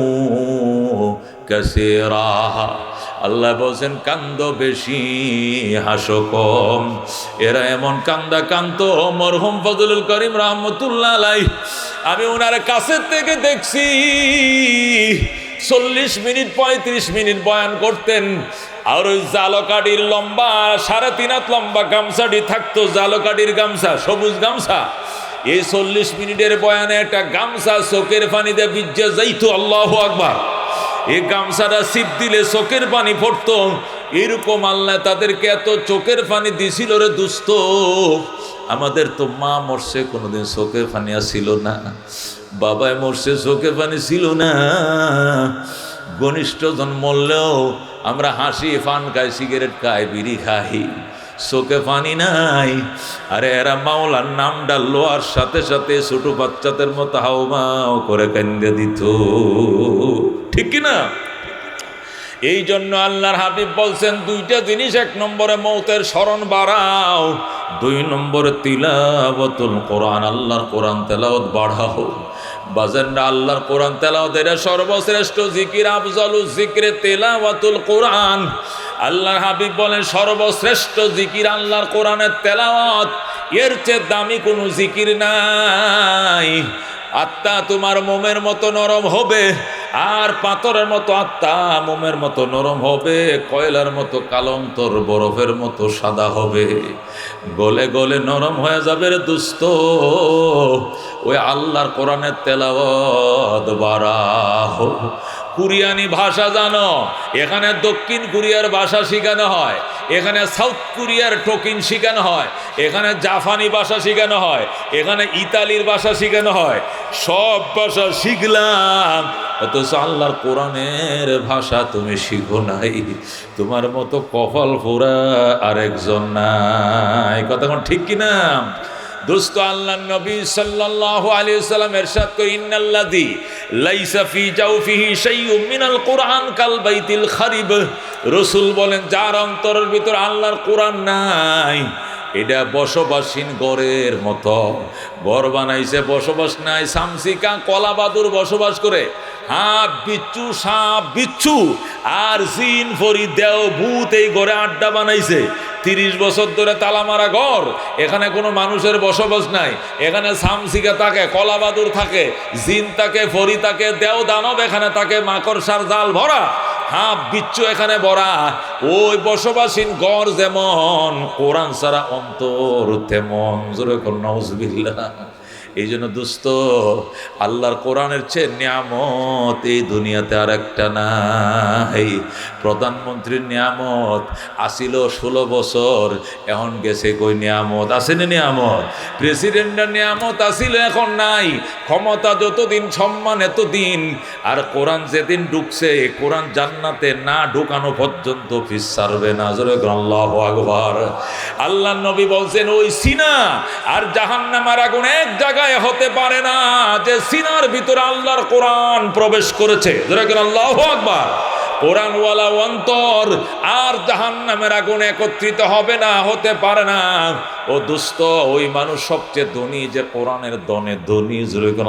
كثيرا। আল্লাহ বলছেন কান্দ বেশি হাসো কম। এরা এমন কান্দা কান্দো মরহুম ফজলুল করিম রহমতুল্লাহ আলাইহি, আমি ওনার কাছে থেকে দেখছি 40 মিনিট 35 মিনিট বয়ান করতেন, আর ওই জালকাঠির লম্বা 3.5 হাত লম্বা গামছাটি থাকতো, জালকাঠির গামছা, সবুজ গামছা। এই 40 মিনিটের বয়ানে একটা গামছা চোখের পানিতে ভিজে যাইতো। আল্লাহু আকবার। এই গামছাটা সিপ দিলে চোখের পানি পড়তো। এরকম আল্লাহ তাদেরকে এত চোখের পানি দিছিল রে দুস্থ। আমাদের তো মা মরছে কোনোদিন চোখের পানি আসছিল না, বাবায় মরছে চোখের পানি ছিল না, ঘনিষ্ঠজন মরলেও আমরা হাসি পান খাই, সিগারেট খাই, বিড়ি খাই, চোখে পানি নাই। আরে এরা মাওলার নাম ডাললো আর সাথে সাথে ছোট বাচ্চাদের মতো হাউমাও করে কান্দে দিত, ঠিক কিনা? এই জন্য আল্লাহর হাবিব বলছেন 2টা জিনিস, 1 নম্বরে মৌতের স্মরণ বাড়াও, 2 নম্বরে তিলাওয়াতুল কোরআন, আল্লাহর কোরআন তেলাওয়াত বাড়াও। বাজানরা আল্লাহর কোরআন তেলাওয়াত এর সর্বশ্রেষ্ঠ জিকির, আফজালুজ যিকরে তিলাওয়াতুল কোরআন। আল্লাহর হাবিব বলেন সর্বশ্রেষ্ঠ জিকির আল্লাহর কোরআনের তেলাওয়াত, এর চেয়ে দামি কোনো জিকির নাই। আত্মা তোমার মোমের মতো নরম হবে, আর পাথরের মতো আত্মা মোমের মতো নরম হবে, কয়লার মতো কালন্তর বরফের মতো সাদা হবে, গলে গলে নরম হয়ে যাবে রে দুস্থ। ওই আল্লাহর কোরআনের তেলাওয়াত বাড়াও। কোরিয়ানি ভাষা জানো? এখানে দক্ষিণ কোরিয়ার ভাষা শেখানো হয়, এখানে সাউথ কোরিয়ার টোকিন শেখানো হয়, এখানে জাপানি ভাষা শেখানো হয়, এখানে ইতালির ভাষা শেখানো হয়। সব ভাষা শিখলাম, অথচ আল্লাহর কোরআনের ভাষা তুমি শিখো নাই। তোমার মতো কপাল পোড়া আরেকজন নাই। কথা কোন ঠিক কিনা? দোস্ত, আল্লাহর নবী সাল্লাল্লাহু আলাইহি ওয়াসাল্লাম ইরশাদ করেন, ইন্নাল্লাযী লাইসা ফি জাওফিহি শাইউম মিনাল কুরআন কাল বাইতিল খারিব। রাসূল বলেন যার অন্তরের ভিতর আল্লাহর কোরআন নাই, এটা বসবাসহীন ঘরের মতো। ঘর বানাইছে, বসবাস নাই। সামসিকা কলা বাদুর বসবাস করে, হাঁপ বিচ্ছু, সাপ বিচ্ছু আর জিন ফরি দেও ভূত এই ঘরে আড্ডা বানাইছে। 30 বছর ধরে তালা মারা ঘর, এখানে কোনো মানুষের বসবাস নাই। এখানে সামসিকা থাকে, কলা বাদুর থাকে, জিন থাকে, ফরি থাকে, দেও দানব এখানে থাকে, মাকড়সার জাল ভরা, হাঁপ বিচ্ছু এখানে ভরা। ওই বসবাসহীন ঘর যেমন, কোরআন ছাড়া অন্তর তেমন। জোরে কর নাউজুবিল্লাহ। এই জন্য দোস্ত, আল্লাহর কোরআনের চেয়ে নিয়ামত এই দুনিয়াতে আর একটা নাই। প্রধানমন্ত্রীর নিয়ামত আসিল 16 বছর, এখন গেছে কই নিয়ামত? আসেনি নিয়ামত? প্রেসিডেন্টের নিয়ামত আসিল, এখন নাই। ক্ষমতা যতদিন, সম্মান এতদিন। আর কোরআন যেদিন ঢুকছে, কোরআন জান্নাতে না ঢুকানো পর্যন্ত ফিস ছাড়বে না। জোরে আল্লাহু আকবার। আল্লাহর নবী বলছেন ওই সিনা আর জাহান্নামের আগুন এক জায়গায় হতে পারে না, যে সিনার ভিতরে আল্লাহর কোরআন প্রবেশ করেছে। আল্লাহু আকবার। কোরআনওয়ালা অন্তর আর জাহান্নামের আগুন একত্রিত হবে না, হতে পারে না। ও দুস্থ, ওই মানুষ সবচেয়ে ধনী যে কোরআনের দনে ধনী।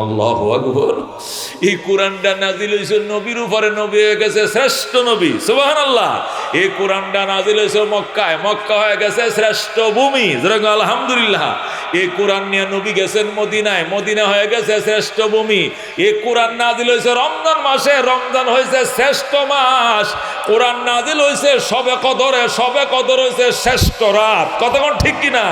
আল্লাহু আকবার। এই কোরআনটা নাজিল হয়েছে নবীর উপরে, নবী হয়ে গেছে শ্রেষ্ঠ নবী। সুবহানাল্লাহ। এই কোরআনটা নাজিল হয়েছে মক্কায়, মক্কা হয়ে গেছে শ্রেষ্ঠ ভূমি। আলহামদুলিল্লাহ। এই কোরআন নিয়ে নবী গেছেন মদিনায়, মদিনা হয়ে গেছে শ্রেষ্ঠ ভূমি। এই কোরআন নাজিল হয়েছে রমজান মাসে, রমজান হয়েছে শ্রেষ্ঠ মাস। কোরআন নাজিল হয়েছে শবে কদরে, শবে কদর হয়েছে শ্রেষ্ঠ রাত। কতক্ষণ ঠিক কিনা?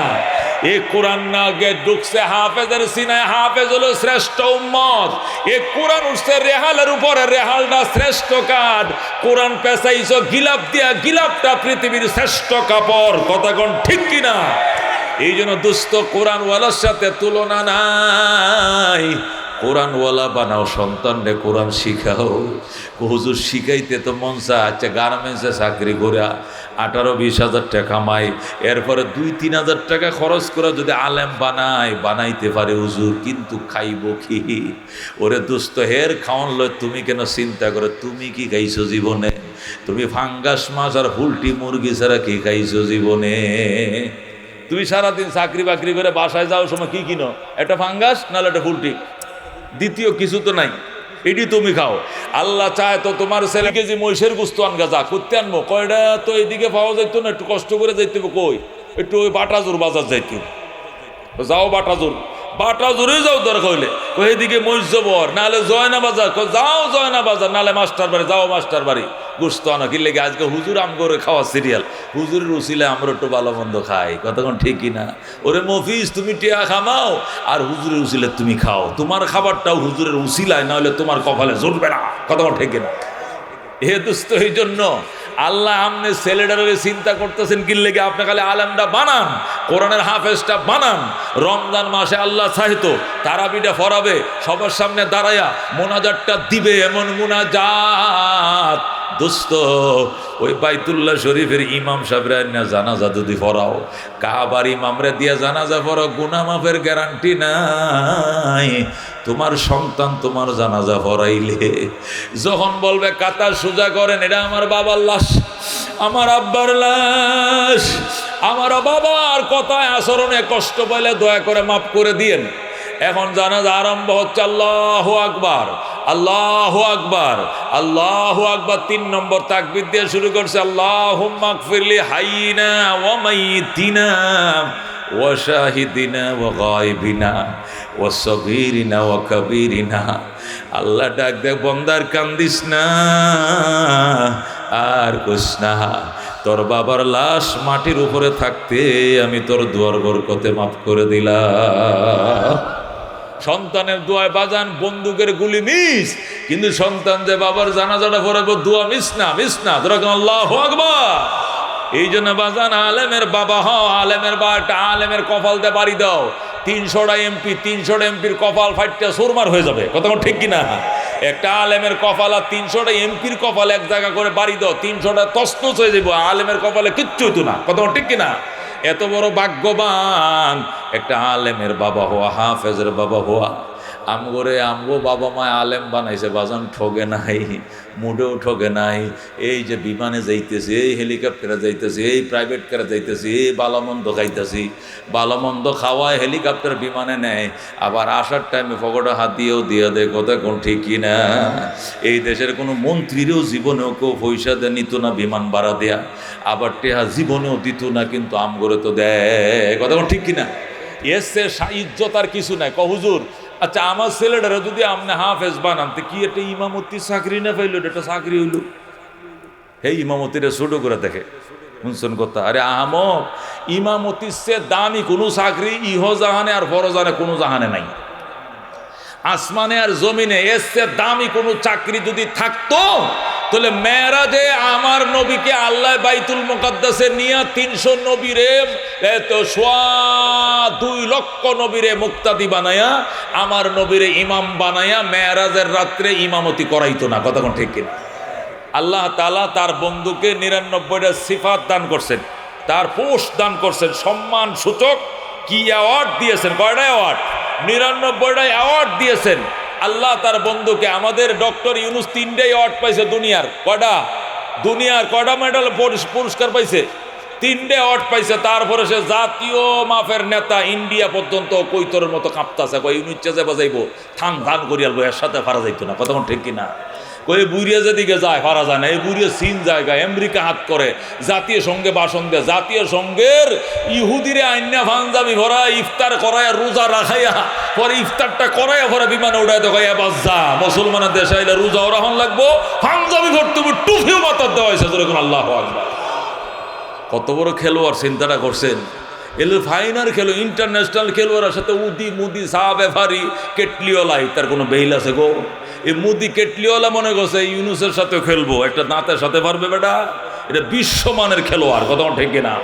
এই কোরআন না গে ঢুকছে হাফেজের সিনায়, হাফেজ হলো শ্রেষ্ঠ উম্মত। এই কোরআন উঠছে রেহালের উপরে, রেহালটা শ্রেষ্ঠ কাঠ। কোরআন পেঁচাইছো গিলাপ দিয়া, গিলাপটা পৃথিবীর শ্রেষ্ঠ কাপড়। কতক্ষণ ঠিক কিনা? এই জন্য দুস্থ, কোরআনওয়ালার সাথে তুলনা নাই। কোরআনওয়ালা বানাও, সন্তানরে কোরআন শিখাও। হুজুর শিখাইতে তো মন চায়, আচ্ছা গার্মেন্টসে চাকরি করে 18-20 হাজার টাকা কামাই, এরপরে 2-3 হাজার টাকা খরচ করে যদি আলেম বানাইতে পারে হুজুর, কিন্তু খাইব কি? ওরে দুস্থ, হের খাওয়ান লয় তুমি কেন চিন্তা করে? তুমি কি খাইছো জীবনে? তুমি ফাঙ্গাস মাছ আর পোল্ট্রি মুরগি ছাড়া কি খাইছো জীবনে? তুমি সারাদিন চাকরি বাকরি করে বাসায় যাওয়ার সময় কি কিনো? একটা ফাঙ্গাস নাহলে একটা ফুলটি, দ্বিতীয় কিছু তো নাই, এটি তুমি খাও। আল্লাহ চায় তো তোমার ছেলে কেজি মহিষের গুস্ত আনগা, যা করতে আনবো কয়টা তো এইদিকে পাওয়া যাইতো না, একটু কষ্ট করে যাইতে হবে। কই একটু ওই বাটাজোর বাজার যাইতে, যাও বাটাজোর, বাটাজোরে যাও দরকার হইলে, এইদিকে মহিষ জবর নাহলে জয়না বাজার, যাও জয়না বাজার, নাহলে মাস্টার বাড়ি যাও, মাস্টার বাড়ি গুস্ত আনা। কি লেগে আজকে হুজুর আম করে খাওয়া সিরিয়াল, হুজুরের উসিলে আমরা একটু ভালো মন্দ খাই, কতক্ষণ ঠিক কিনা? ওরে মফিজ তুমি টিয়া খামাও আর হুজুরের উসিলে তুমি খাও, তোমার খাবারটাও হুজুরের উসিলায়, না হলে তোমার কপালে জুটবে না, কতক্ষণ ঠিক কিনা? এ দোস্ত এই জন্য আল্লাহ আমনে ছেলেটারে চিন্তা করতেছেন কি লেগে? আপনি খালি আলেমটা বানান, কোরআনের হাফেজটা বানান। রমজান মাসে আল্লাহ চাইতো তারাবিটা ফরাবে, সবার সামনে দাঁড়ায়া মোনাজাতটা দিবে, এমন মোনাজাত দোস্ত ওই বাইতুল্লাহ শরীফের ইমাম সাহেবরা না জানাজা যদি ফরাও, কাবার ইমামরে দিয়ে জানাজা ফরাও, গুনাহ মাফের গ্যারান্টি নাই। তোমার সন্তান তোমার জানাজা ফরাইলে যখন বলবে কাতার সোজা করেন, এটা আমার বাবার লাশ, আমার আব্বার লাশ, আমার বাবার কথায় আচরণে কষ্ট পাইলে দয়া করে মাফ করে দিয়েন। এখন জানাজা আরম্ভ হচ্ছে, আল্লাহু আকবার, আল্লাহু আকবার, আল্লাহু আকবার। ৩ নম্বর তাকবীর দিয়ে শুরু করছে, আল্লাহুম্মা গফিরলি হাইয়িনা ওয়া মাইয়িতিনা ওয়া শাহিদিনা ওয়া গায়বিনা ওয়া সগীরিনা ওয়া কাবীরিনা। আল্লাহ ডাক দে, বন্দার কান্দিস না আর কইস না, তোর বাবার লাশ মাটির উপরে থাকতে আমি তোর দুয়ার বরকতে মাফ করে দিলাম। সন্তানের দোয়ায় বাজান বন্দুকের গুলি মিস, কিন্তু সন্তান যে বাবার জানাজাটা পড়াবো দোয়া মিস না, মিস না। ধরো আল্লাহু আকবার। এই জন্য বাজান আলেমের বাবা হও, আলেমের বা একটা আলেমের কপাল দিয়ে বাড়ি দাও। 300টা এমপি, 300টা এমপির কপাল ফাইটটা সুরমার হয়ে যাবে, কথা ঠিক কিনা? একটা আলেমের কপাল আর 300টা এমপির কপাল এক জায়গা করে বাড়ি দাও, 300টা তছনছ হয়ে যাবো, আলেমের কপালে কিচ্ছু হইতো না, কথা ঠিক কিনা? এত বড় ভাগ্যবান একটা আলেমের বাবা হওয়া, হাফেজের বাবা হওয়া। আমগো বাবা মা আলেম বানাইছে বাজান, ঠগে নাই, মুডেও ঠগে নাই। এই যে বিমানে যাইতেছি, এই হেলিকপ্টারে যাইতেছি, এই প্রাইভেট কারে যাইতেছি, এই বালামন্দ খাইতেছি, বালামন্দ খাওয়ায় হেলিকপ্টার বিমানে নেয়, আবার আসার টাইমে পকেটে হাত দিয়েও দিয়ে দেয়, কথা কোন ঠিক কিনা? এই দেশের কোনো মন্ত্রীরও জীবনেও কেউ পয়সা দেয় নিত না বিমান ভাড়া দেয়া, আবার টেহা জীবনেও দিত না, কিন্তু আমগরে তো দেয়, কথা কোন ঠিক কিনা? এসে ইজ্জত আর কিছু নাই। হুজুর আচ্ছা আমার ছেলেটারা যদি আপনি হাফেজ বানান, তো কি একটা ইমামতির চাকরি না পাইল, এটা চাকরি হইল? এই ইমামতিরা ছোট করে দেখে, শুনছেন কথা? আরে আহমদ, ইমামতির চেয়ে দামি কোনো চাকরি ইহ জাহানে আর পরজাহানে কোনো জাহানে নাই। আসমানে আর জমিনে এর চেয়ে দামি কোনো চাকরি যদি থাকতো, তাহলে মেরাজে আমার নবীকে আল্লাহ বাইতুল মুকাদ্দাসে নিয়ে 300 নবীরে, 2 লক্ষ নবীরে মুক্তাদি বানায়া, আমার নবীরে ইমাম বানায়া মেরাজের রাত্রে ইমামতি করাইতো না, কথা কোন ঠিক কিনা? আল্লাহ তাআলা তার বন্ধুকে 99টা সিফাত দান করছেন, তার পোস্ট দান করছেন, সম্মান সূচক কি অ্যাওয়ার্ড দিয়েছেন? কয়টা অ্যাওয়ার্ড? 99টা অ্যাওয়ার্ড দিয়েছেন আল্লাহ তার বন্ধুকে। আমাদের ডক্টর ইউনুস 3টে অ্যাওয়ার্ড পাইছে দুনিয়ার। কয়টা? দুনিয়ার কয়টা মেডাল পুরস্কার পাইছে? 3টে অ্যাওয়ার্ড পাইছে। তারপরে সে জাতীয় মাফের নেতা, ইন্ডিয়া পর্যন্ত কৈতরের মতো কাঁপতাছে, কই ইউনুস চেজে বাজাইবো, থান ধান করিয়ালবো, এর সাথে ফারা যাইতো না, কথা ঠিক কিনা? কই বুড়িয়া যেদিকে যায় ফারা যায় না, এই বুড়িয়া চীন জায়গায় আমেরিকা হাত করে, জাতীয় সঙ্গে ভাষণ দেয়, জাতীয় সঙ্গের ইহুদিরে আইনা পাঞ্জাবি ভরা ইফতার করাইয়া, রোজা রাখাইয়া, পরে ইফতারটা করাইয়া পরে বিমানে উঠাই দেখাইয়া, বাস যা মুসলমানের দেশে আইলে রোজাও রাখন লাগবো, পাঞ্জাবি ভরতে হবে, টুপিও মাথার দেওয়া হয়েছে, যেরকম আল্লাহু আকবার। কত বড় খেলোয়াড় চিন্তাটা করছেন? এলো ফাইনাল খেলো, ইন্টারন্যাশনাল খেলোয়াড়ের সাথে উদি মুদি চা ব্যাপারি কেটলিওলাই, তার কোনো বেইল আছে গো? এই মুদি কেটলিওয়ালা মনে করছে ইউনুসের সাথে খেলবো, একটা দাঁতের সাথে পারবে বেটা? এটা বিশ্বমানের খেলোয়াড়, কথা ঠিক না?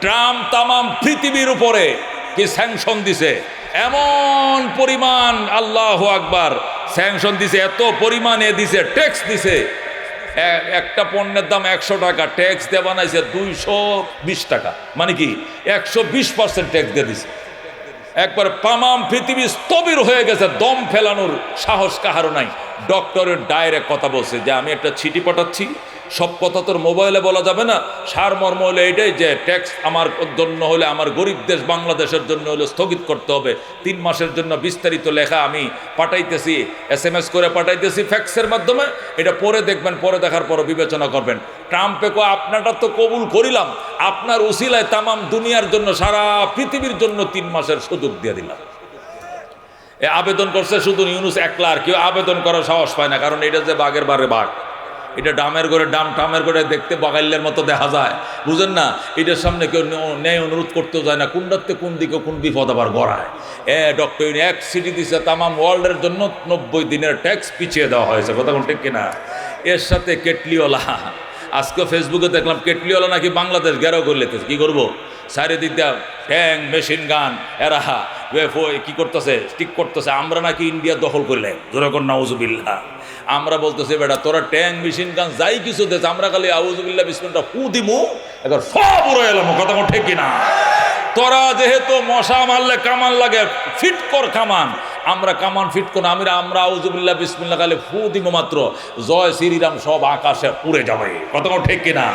ট্রাম্প তামাম পৃথিবীর উপরে কি স্যাংশন দিছে, এমন পরিমাণ, আল্লাহু আকবার, স্যাংশন দিছে, এত পরিমাণে দিছে, ট্যাক্স দিছে। একটা পণ্যের দাম 100 টাকা, ট্যাক্স দিয়ে বানাইছে 220 টাকা, মানে কি 120% ট্যাক্স দিয়ে দিছে। একবার তামাম পৃথিবী স্থবির হয়ে গেছে, দম ফেলানোর সাহস কাহারও নাই। ডক্টরের ডাইরেক্ট কথা বলছে যে আমি একটা চিঠি পাঠাচ্ছি, সব কথা তোর মোবাইলে বলা যাবে না। সারমর্ম হলো এইটাই যে ট্যাক্স আমার জন্য হলে, আমার গরিব দেশ বাংলাদেশের জন্য হলে স্থগিত করতে হবে। 3 মাসের জন্য বিস্তারিত লেখা আমি পাঠাইতেছি, SMS করে পাঠাইতেছি ফ্যাক্সের মাধ্যমে। এটা পরে দেখবেন, পরে দেখার পর বিবেচনা করবেন। ট্রাম্পে কো আপনারটা তো কবুল করিলাম, আপনার উসিলায় তামাম দুনিয়ার জন্য, সারা পৃথিবীর জন্য 3 মাসের সুযোগ দিয়ে দিলাম। এ আবেদন করছে শুধু ইউনুস একলা, আর কেউ আবেদন করার সাহস পায় না। কারণ এটা যে বাঘের বারে বাঘ, এটা ডামের করে ডাম, টামের করে দেখতে বাগাইলের মতো দেখা যায়, বুঝেন না? এটার সামনে কেউ ন্যায় অনুরোধ করতেও যায় না, কোনটাতে কোন দিকে কোন বিপদ আবার গড়ায়। ডক্টর ইউনি এক সিটি দিচ্ছে তামাম ওয়ার্ল্ডের জন্য 90 দিনের ট্যাক্স পিছিয়ে দেওয়া হয়েছে, কথা কোন ঠিক কিনা? এর সাথে কেটলিওয়ালা, আজকে ফেসবুকে দেখলাম কেটলিওয়ালা নাকি বাংলাদেশ ঘেরাও করে লেতেছে। কী করবো? চারিদিক দিয়ে ট্যাং, মেশিন গান, এরা কি করতেছে, স্টিক করতেছে। আমরা নাকি ইন্ডিয়া দখল করলাম, যেরকম নাউজুবিল্লাহ। আমরা বলতেছি বেটা তোরা ট্যাং, মেশিন গান যাই কিছু দেশ, আমরা খালি আউজুবিল্লাহ বিসমিল্লাহ ফু দিমু, এবার সব উড়ে এলাম, কথা কোন ঠিক কিনা? তোরা যেহেতু মশা মারলে কামান লাগে, ফিট কর কামান, আমরা কামান ফিট কর, আমরা আউজুবিল্লাহ বিসমিল্লাহ খালি ফু দিব মাত্র, জয় শ্রীরাম সব আকাশে উড়ে যাবে, কথা কোন ঠিক কিনা?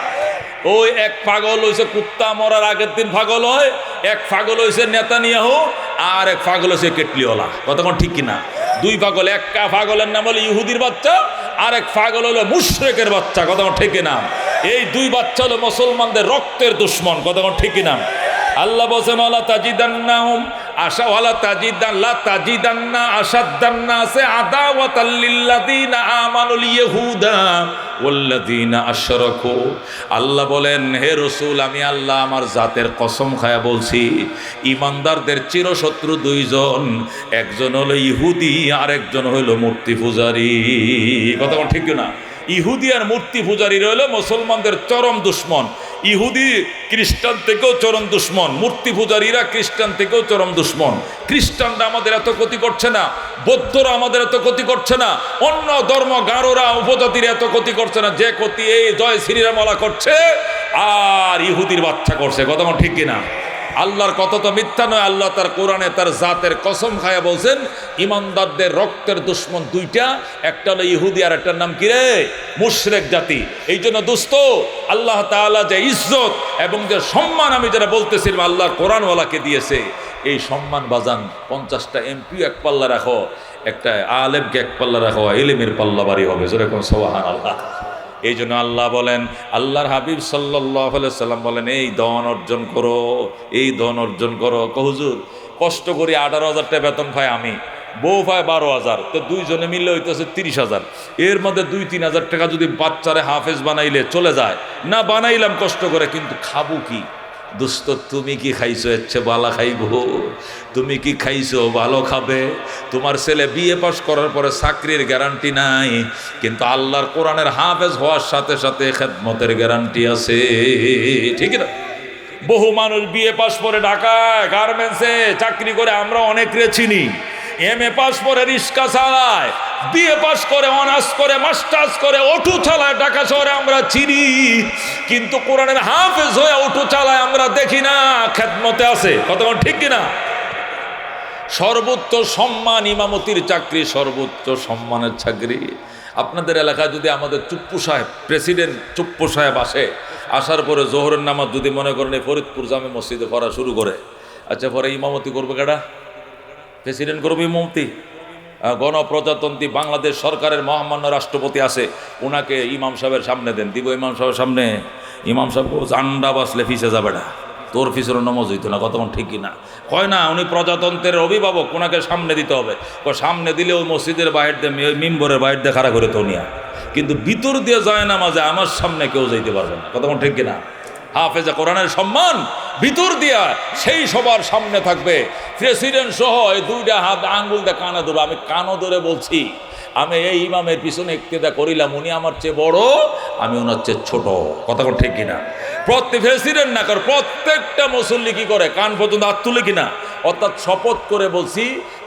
ওই এক পাগল হয়েছে কুত্তা মরার আগের দিন পাগল হয়, এক পাগল হয়েছে নেতানিয়াহু, আর এক পাগল হয়েছে কেটলিওয়ালা, কথা কোন ঠিক কিনা? 2 পাগল। এক পাগলের নাম হলো ইহুদির বাচ্চা, আর এক পাগল হলো মুশরিকের বাচ্চা, কথা কোন ঠিক কিনা? এই 2 বাচ্চা হলো মুসলমানদের রক্তের দুশ্মন, কথা কোন ঠিক কিনা? আল্লাহ বলেন ওয়ালা তাজিদান্নাহুম আশা ওয়ালা তাজিদান লা তাজিদান্না আশাদ্দান্নাসে আদাওয়াতাল লিল্লাযিনা আমানুল ইয়াহুদা ওয়াল্লাযিনা আশরাকু। আল্লাহ বলেন হে রাসূল, আমি আল্লাহ আমার জাতের কসম খায়া বলছি, ঈমানদারদের চিরশত্রু 2 জন, একজন হলো ইহুদি আর একজন হলো মূর্তি পূজারী, কথা ঠিক না? ইহুদি আর মূর্তি পূজারীরা হলো মুসলমানদের চরম দুশ্মন। ইহুদি খ্রিস্টান থেকেও চরম দুশ্মন, মূর্তি পূজারীরা খ্রিস্টান থেকেও চরম দুশ্মন। খ্রিস্টানরা আমাদের এত ক্ষতি করছে না, বৌদ্ধরা আমাদের এত ক্ষতি করছে না, অন্য ধর্ম গারোরা উপজাতিরা এত ক্ষতি করছে না, যে ক্ষতি এই জয় শ্রীরামওয়ালা করছে আর ইহুদির বাচ্চা করছে, কথা ঠিক কিনা? আল্লাহর কথা তো মিথ্যা নয়। আল্লাহ তার কোরআনে তার জাতের কসম খায়া বলছেন ইমানদারদের রক্তের দুশ্মন 2টা, একটা হলো ইহুদি আর একটার নাম কি রে? মুশরিক জাতি। এই জন্য দোস্ত, আল্লাহ তাআলা যে ইজ্জত এবং যে সম্মান আমি যারা বলতেছিলাম আল্লাহর কোরআনওয়ালাকে দিয়েছে, এই সম্মান বাজান 50টা MP এক পাল্লা রাখো, একটা আলেমকে এক পাল্লা রাখো, ইলমের পাল্লা বাড়ি হবে, যেরকম সুবহানাল্লাহ। এই জন্য আল্লাহ বলেন, আল্লাহর হাবিব সাল্লাল্লাহু আলাইহি সাল্লাম বলেন, এই ধন অর্জন করো, এই ধন অর্জন করো। হুজুর কষ্ট করি 18,000 টাকা বেতন পাই আমি, বউ পায় 12,000, তো 2 জনে মিললে হইতেছে 30,000। এর মধ্যে 2-3 হাজার টাকা যদি বাচ্চারে হাফেজ বানাইলে চলে যায়, না বানাইলাম কষ্ট করে, কিন্তু খাবো কি? দোস্ত তুমি কি খাইছো? এচ্ছে বালা খাইব? তুমি কি খাইছো? ভালো খাবে। তোমার ছেলে বিএ পাস করার পরে চাকরির গ্যারান্টি নাই, কিন্তু আল্লাহর কোরআনের হাফেজ হওয়ার সাথে সাথে খেদমতের গ্যারান্টি আছে, ঠিক না? বহু মানুষ বিএ পাস করে ঢাকায় গার্মেন্টসে চাকরি করে, আমরা অনেক চিনি। MA পাস করে রিক্সা চালায়, বিএ পাস করে, অনার্স করে, মাস্টার্স করে, অটো চালায় ঢাকা শহরে আমরা চিনি, কিন্তু কোরআনের হাফেজ হয়ে অটো চালায় আমরা দেখি না, খেদমতে আছে, কথা ঠিক কিনা? সর্বোচ্চ সম্মান ইমামতির চাকরি, সর্বোচ্চ সম্মানের চাকরি। আপনাদের এলাকায় যদি আমাদের চুপ্পু সাহেব, প্রেসিডেন্ট চুপ্পু সাহেব আসে, আসার পরে জোহরের নামাজ যদি মনে করেন এই ফরিদপুর জামে মসজিদে পড়া শুরু করে, আচ্ছা পরে ইমামতি করবে কেডা? প্রেসিডেন্ট করবে ইমামতি? গণপ্রজাতন্ত্রী বাংলাদেশ সরকারের মহামান্য রাষ্ট্রপতি আছে, ওনাকে ইমাম সাহেবের সামনে দেন, দিব ইমাম সাহেবের সামনে। ইমাম সাহেব জান্ডা বাসলে ফিসে যাবে না, তোর ফিসেরও নমজ হইতো না, কত ঠিকই না কয় না। উনি প্রজাতন্ত্রের অভিভাবক, ওনাকে সামনে দিতে হবে। সামনে দিলে ওই মসজিদের বাইর দিয়ে, মিম্বরের বাইর দিয়ে খাড়া করে তো নিয়া, কিন্তু ভিতর দিয়ে যায় না মাঝে, আমার সামনে কেউ যাইতে পারবে না, কত ঠিক কিনা? হাফেজা কোরআনের সম্মান ভিতর দিয়া সেই সবার সামনে থাকবে। প্রেসিডেন্ট সহ এই 2টা হাত আঙ্গুল দিয়ে কানে ধরবে। আমি কানও ধরে বলছি, আমি এই ইমামের পিছনে ইক্তেদা করিলাম, উনি আমার চেয়ে বড়, আমি ওনার চেয়ে ছোট, কথা ঠিক কিনা? প্রত্যেক প্রেসিডেন্ট না করে, প্রত্যেকটা মুসল্লি কি করে? কান পর্যন্ত হাত তুলে কিনা? অর্থাৎ শপথ করে বলছি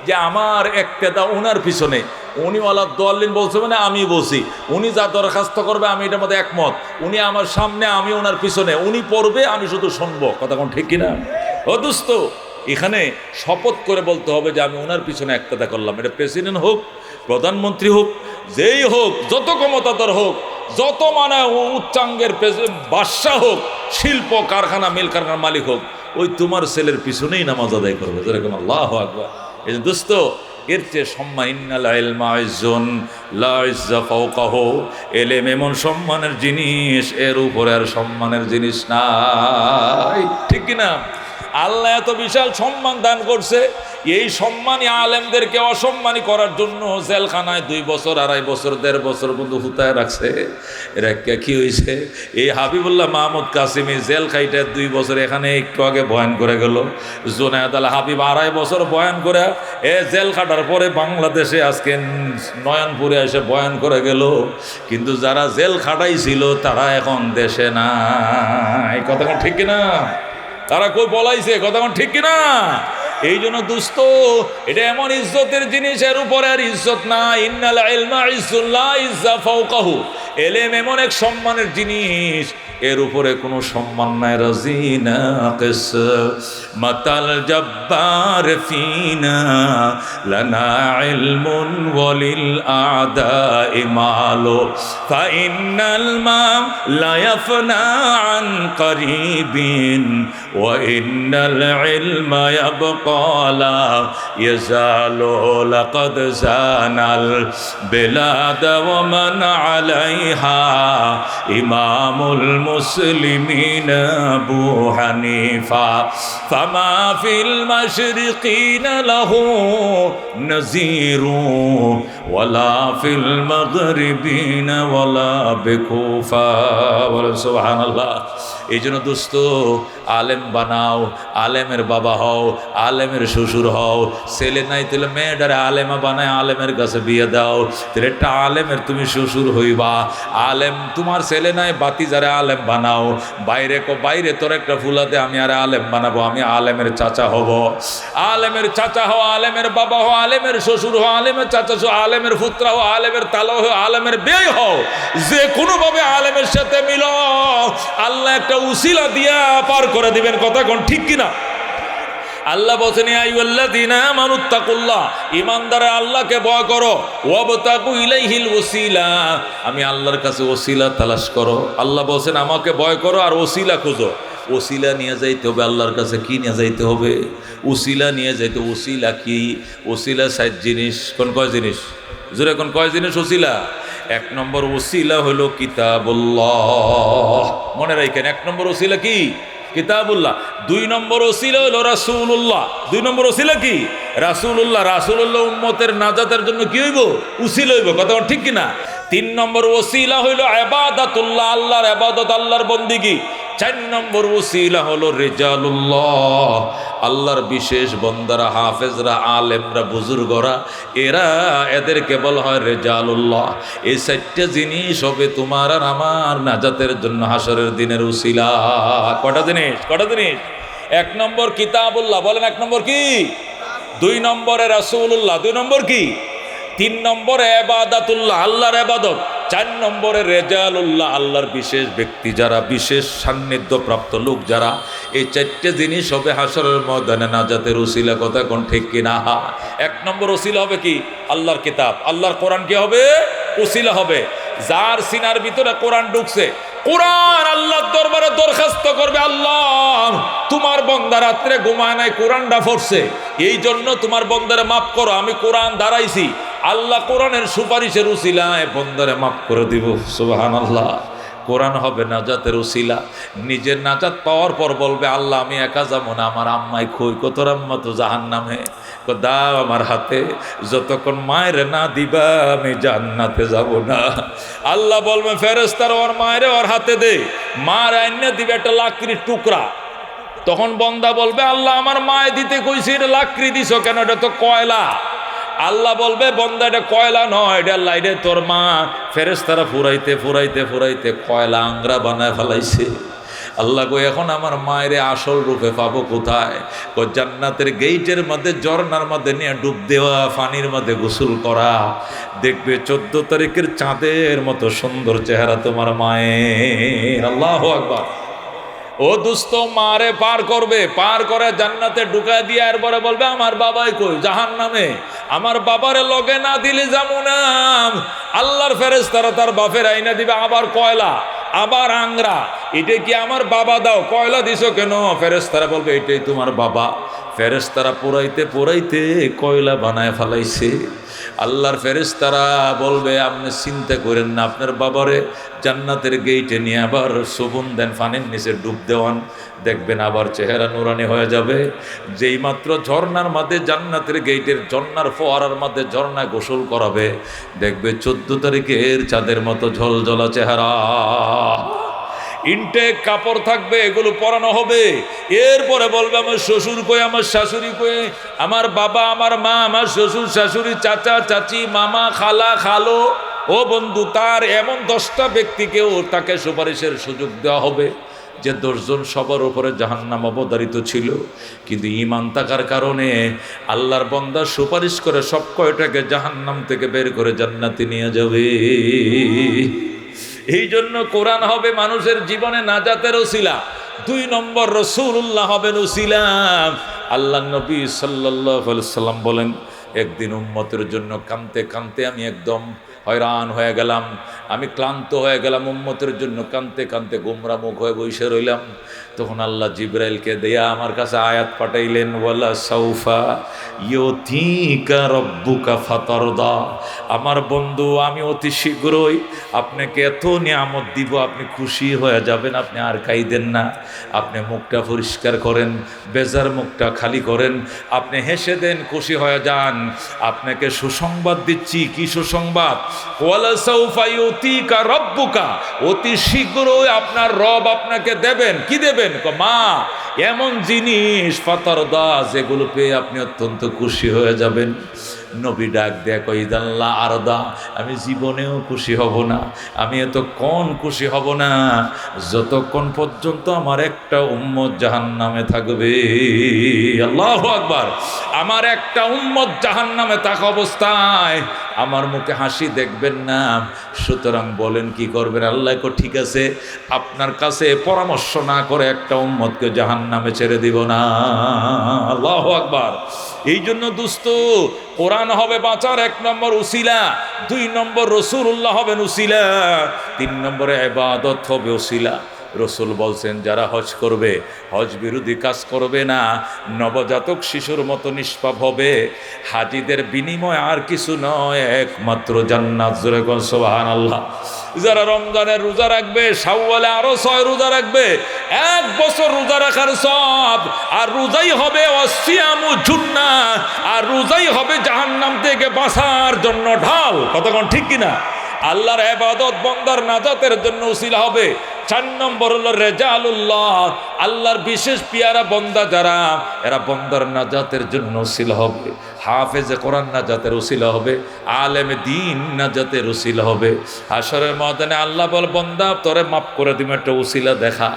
যে আমার ইক্তেদা ওনার পিছনে, উনি ওয়ালা দোয়াল্লিন বলছে মানে আমি বলছি, উনি যা দরখাস্ত করবে আমি এটার মধ্যে একমত, উনি আমার সামনে, আমি ওনার পিছনে, উনি পড়বে আমি শুধু শুনবো, কথা কোন ঠিক কিনা? ও দোস্ত, এখানে শপথ করে বলতে হবে যে আমি ওনার পিছনে ইক্তেদা করলাম। এটা প্রেসিডেন্ট হোক, প্রধানমন্ত্রী হোক, যেই হোক, যত ক্ষমতাধর হোক, যত মানে উচ্চাঙ্গের বাদশা হোক, শিল্প কারখানা মিল কারখানার মালিক হোক, ওই তোমার ছেলের পিছনেই নামাজ আদায় করবে। যেরকম আল্লাহু আকবার। এই যে দোস্ত, এর চেয়ে সম্মান, ইন্নাল ইলমা ইজ্জুন লা ইজ্জা ফাওকাহু, এলেম এমন সম্মানের জিনিস, এর উপরে আর সম্মানের জিনিস নাই, ঠিক কি না? আল্লাহ এত বিশাল সম্মান দান করছে, এই সম্মানী আলেমদেরকে অসম্মানী করার জন্য জেলখানায় 2 বছর 2.5 বছর 1.5 বছর বন্ধু হুতায় রাখছে। এরা কি হয়েছে? এই হাবিবুল্লাহ মাহমুদ কাসিমি জেল খাইটা 2 বছর এখানে একটু আগে বয়ান করে গেল। জুনায়েদ আল হাবিব 2.5 বছর বয়ান করে জেল খাটার পরে বাংলাদেশে আজকে নয়নপুরে এসে বয়ান করে গেল। কিন্তু যারা জেল খাটাইছিল তারা এখন দেশে নাই। কথা ঠিক কিনা? তারা কই বলাইছে, কথা ঠিক কিনা? এই জন্য দোস্ত, এটা এমন ইজ্জতের জিনিস, এর উপরে আর ইজ্জত না। ইন্নাল ইলমা ইজ্জুন লা ইজ্জা ফাওকাহু, এলেম এমন এক সম্মানের জিনিস, এর উপরে কোনো সম্মান নাই। রাজিনা কিস মাতাল জব্বার ফিনা লানা ইলমুন ওয়ালিল আদা ইমালু ফা ইন্নাল মা লা ইয়াফনা আন করিবিন ওয়া ইন্নাল ইলমা ইয়াবকা লা ইয়াজালু লাকাদ জানাল বিলাদ ওয়া মান আলাইহা ইমামুল মুসলিমিন আবু হানিফা ফামা ফিল মাশরিকিন লাহু নাযীরু ওয়ালা ফিল মাগরিবিন ওয়ালা বিকুফা। বলেন সুবহানাল্লাহ। এই জন্য দোস্ত, আলেম বানাও, আলেমের বাবা হও, আলেমের শ্বশুর হও। ছেলে নাই তাহলে মেয়েটারে আলেমা বানায় আলেমের কাছে বিয়ে দাও, তাহলে একটা আলেমের তুমি শ্বশুর হইবা। আলেম তোমার ছেলে নাই, বাতিজারে আলেম বানাও। বাইরে তোর একটা ফুলাতে আমি আর আলেম বানাবো, আমি আলেমের চাচা হব। আলেমের চাচা হও, আলেমের বাবা হও, আলেমের শ্বশুর হও, আলেমের চাচা হও, আলেমের পুত্র হও, আলেমের তালা হও, আলেমের বেয় হও। যে কোনোভাবে আলেমের সাথে মিলো, আল্লাহ একটা উসিলা দিয়া পার করে দিবেন। কথা কোন ঠিক কিনা? আল্লাহ বলেন, ইয়া আইয়ুহাল্লাযীনা আমানুত্তাকুল্লাহ, ঈমানদাররা আল্লাহকে ভয় করো। ওয়াবতাগু ইলাইহিল ওসিলা, আমি আল্লাহর কাছে ওসিলা তালাশ করো। আল্লাহ বলেন আমাকে ভয় করো আর ওসিলা খুঁজো। ওসিলা নিয়ে যাইতে হবে আল্লাহর কাছে। কি নিয়ে যাইতে হবে? ওসিলা নিয়ে যাইতে। ওসিলা কি? ওসিলা 7 জিনিস। কোন কয় জিনিস? জোরে কোন কয় জিনিস ওসিলা? 1 নম্বর ওসিলা হলো কিতাবুল্লাহ। মনে রাখেন, 1 নম্বর ওসিলা কি? কিতাবুল্লাহ। 2 নম্বর ওসিলা হলো রাসূলুল্লাহ। 2 নম্বর ওসিলা কি? রাসূলুল্লাহ। রাসূলুল্লাহ উম্মতের নাজাতের জন্য কি হইব? উসিলা হইব। কথা ঠিক কিনা? 3 নম্বর ওসিলা হইল ইবাদাতুল্লাহ, আল্লাহর ইবাদত, আল্লাহর বন্দেগী। 4 নম্বর ওসিলা হলো রিজালুল্লাহ, আল্লাহর বিশেষ বন্দারা, হাফেজরা, আলেমরা, বুজুর্গরা, এদেরকে বলা হয় রিজালুল্লাহ। এই 4টা জিনিস হবে তোমার আর আমার নাজাতের জন্য হাসরের দিনের উসিলা। কটা জিনিস? 1 নম্বর কিতাবুল্লাহ। বলেন 1 নম্বর কি? 2 নম্বরে রাসূলুল্লাহ। 2 নম্বর কি? 3 নম্বরে ইবাদাতুল্লাহ, আল্লাহর ইবাদত। 4 নম্বরে রেজালুল্লাহ, আল্লাহর বিশেষ ব্যক্তি যারা, বিশেষ সান্নিধ্য প্রাপ্ত লোক যারা। এই 4টে জিনিস হবে হাসরের ময়দানে নাজাতের উসিলা। কথা কোন ঠিক কিনা? 1 নম্বর উসিলা হবে কি? আল্লাহর কিতাব, আল্লাহর কোরআন কি হবে? উসিলা হবে। যার সিনার ভিতরে কোরআন ঢুকছে, কোরআন আল্লাহর দরবারে দরখাস্ত করবে, আল্লাহ তোমার বন্দা রাত্রে ঘুমায় নাই, কোরআনটা পড়ছে, এই জন্য তোমার বন্দারে মাফ করো, আমি কোরআন দাঁড়াইছি। আল্লাহ কোরআনের সুপারিশের উসিলায় বন্দারে মাফ করে দিব। সুবহানাল্লাহ। কোরআন হবে নাজাতের উসিলা। নিজের নাজাত পাওয়ার পর বলবে, আল্লাহ আমি একা যাবো না, আমার আম্মাই কই, কতর আম্মা তো জাহান্নামে, দাও আমার হাতে, যতক্ষণ মায়ের না দিবা আমি জান্নাতে যাব না। আল্লাহ বলবে ফেরেশতারা ওর মায়ের ওর হাতে দে, মার আইনে দিবে একটা লাকড়ির টুকরা। তখন বন্দা বলবে, আল্লাহ আমার মায়ে দিতে কইছি, এটা লাকড়ি দিছো কেন? এটা তো কয়লা। আল্লাহ বলবে, বন্দা এটা কয়লা নয়, এটা লাইডে তোর মা। ফেরেশতারা ফুরাইতে ফুরাইতে ফুরাইতে কয়লা আংরা বানায় ফেলাইছে। আল্লাহ কই, এখন আমার মায়ের আসল রূপে পাবো কোথায়? জান্নাতের গেইটের মধ্যে, ঝর্ণার মধ্যে নিয়ে ডুব দেওয়া, পানির মধ্যে গোসল করা, দেখবে 14 তারিখের চাঁদের মতো সুন্দর চেহারা তোমার মায়ের। আল্লাহু আকবার। ও দুস্থ মারে পার করবে, পার করে জান্নাতে ঢুকায় দিয়ে এরপরে বলবে আমার বাবাই কই, জাহান্নামে। আমার বাবারে লগে না দিলে যাবো না। আল্লাহর ফেরেশতারা তার বাপের আইনা দিবে আবার কয়লা, আবার আংরা। এটা কি আমার বাবা দাও, কয়লা দিছো কেন? ফেরেশতারা বলবে এটাই তোমার বাবা। ফেরেশতারা পোড়াইতে পোড়াইতে কয়লা বানায় ফেলাইছে। আল্লাহর ফেরেশতারা বলবে আপনি চিন্তা করেন না, আপনার বাবারে জান্নাতের গেইটে নিয়ে আবার সুবন দেন, ফানের নিচে ডুব দেওয়ান, দেখবেন আবার চেহারা নুরানি হয়ে যাবে। যেই মাত্র ঝর্ণার মধ্যে, জান্নাতের গেইটের ঝর্ণার ফোয়ারার মধ্যে ঝর্ণা গোসল করাবে, দেখবে 14 তারিখের চাঁদের মতো ঝলঝলা চেহারা। ইনটেক কাপড় থাকবে, এগুলো পরানো হবে। এরপরে বলবে আমার শ্বশুর কই, আমার শাশুড়ি কই, আমার বাবা, আমার মা, আমার শ্বশুর শাশুড়ি, চাচা চাচি, মামা খালা খালো। ও বন্ধু, তার এমন 10টা ব্যক্তিকেও তাকে সুপারিশের সুযোগ দেওয়া হবে যে 10 জন সবার উপরে জাহান্নাম অবধারিত ছিল, কিন্তু ঈমান থাকার কারণে আল্লাহর বান্দা সুপারিশ করে সব কয়টাকে জাহান্নাম থেকে বের করে জান্নাতে নিয়ে যাবে। এই জন্য কোরআন হবে মানুষের জীবনে নাজাতের উসিলা। 2 নম্বর রাসূলুল্লাহ হবেন উসিলা। আল্লাহ নবী সাল্লাল্লাহু আলাইহি সাল্লাম বলেন, একদিন উম্মতের জন্য কাঁদতে কাঁদতে আমি একদম হয়রান হয়ে গেলাম, আমি ক্লান্ত হয়ে গেলাম, উম্মতের জন্য কাঁদতে কাঁদতে গোমরা মুখ হয়ে বসে রইলাম। তখন আল্লাহ জিবরাইলকে দেয়া আমার কাছে আয়াত পাঠাইলেন, ওয়ালা সাউফা ইউতিকা রাব্বুকা ফাতারদা। আমার বন্ধু, আমি অতি শীঘ্রই আপনাকে এত নিয়ামত দিব, আপনি খুশি হয়ে যাবেন, আপনি আর কাইদেন না। আপনি মুখটা পরিষ্কার করেন, বেজার মুখটা খালি করেন, আপনি হেসে দেন, খুশি হয়ে যান। আপনাকে সুসংবাদ দিচ্ছি। কি সুসংবাদ? ওয়ালা সাউফা ইউতিকা রাব্বুকা, অতি শীঘ্রই আপনার রব আপনাকে দেবেন। কি দেবেন? মা, এমন জিনিস ফাতারদা, যেগুলো পেয়ে আপনি অত্যন্ত খুশি হয়ে যাবেন। নবী ডাক দেয়া কইদাল্লাহ আরদা, আমি জীবনেও খুশি হব না, আমি এতক্ষণ খুশি হব না যতক্ষণ পর্যন্ত আমার একটা উম্মত জাহান্নামে থাকবে। আল্লাহু আকবার। আমার একটা উম্মত জাহান্নামে থাকা অবস্থায় আমার মুখে হাসি দেখবেন না। সুতরাং বলেন কি করবেন? আল্লাহ কো ঠিক আছে, আপনার কাছে পরামর্শ না করে একটা উম্মতকে জাহান্নামে ছেড়ে দিব না। আল্লাহু আকবার। এই জন্য দোস্ত, কোরআন হবে বাঁচার 1 নম্বর উসিলা, 2 নম্বর রাসূলুল্লাহ হবেন উসিলা, 3 নম্বরে ইবাদত হবে উসিলা। রসুল বলছেন যারা হজ করবে, হজ বিরোধী কাজ করবে না, নবজাতক শিশুর মতো নিষ্পাপ হবে, হাজিদের বিনিময় আর কিছু নয়, একমাত্র জান্নাত। জোরে কোন সুবহানাল্লাহ। যারা রমজানের রোজা রাখবে, শাওয়ালে আরো 6 রোজা রাখবে, 1 বছর রোজা রাখার সব। আর রোজাই হবে ওয়াসিয়ামু জুন্নাহ, আর রোজাই হবে জাহান্নাম থেকে বাঁচার জন্য ঢাল। কতক্ষণ ঠিক কিনা? আল্লাহর ইবাদত বান্দার নাজাতের জন্য উসিলা হবে। 4 নম্বর হলো রেজালুল্লাহ, আল্লাহর বিশেষ পিয়ারা বান্দা যারা, এরা বান্দার নাজাতের জন্য উসিলা হবে। হাফেজে কোরআন নাজাতের উসিলা হবে, আলেমে দ্বীন নাজাতের উসিলা হবে। হাশরের ময়দানে আল্লাহ বল, বান্দা তোরে মাফ করে দিবে, একটা উসিলা দেখা।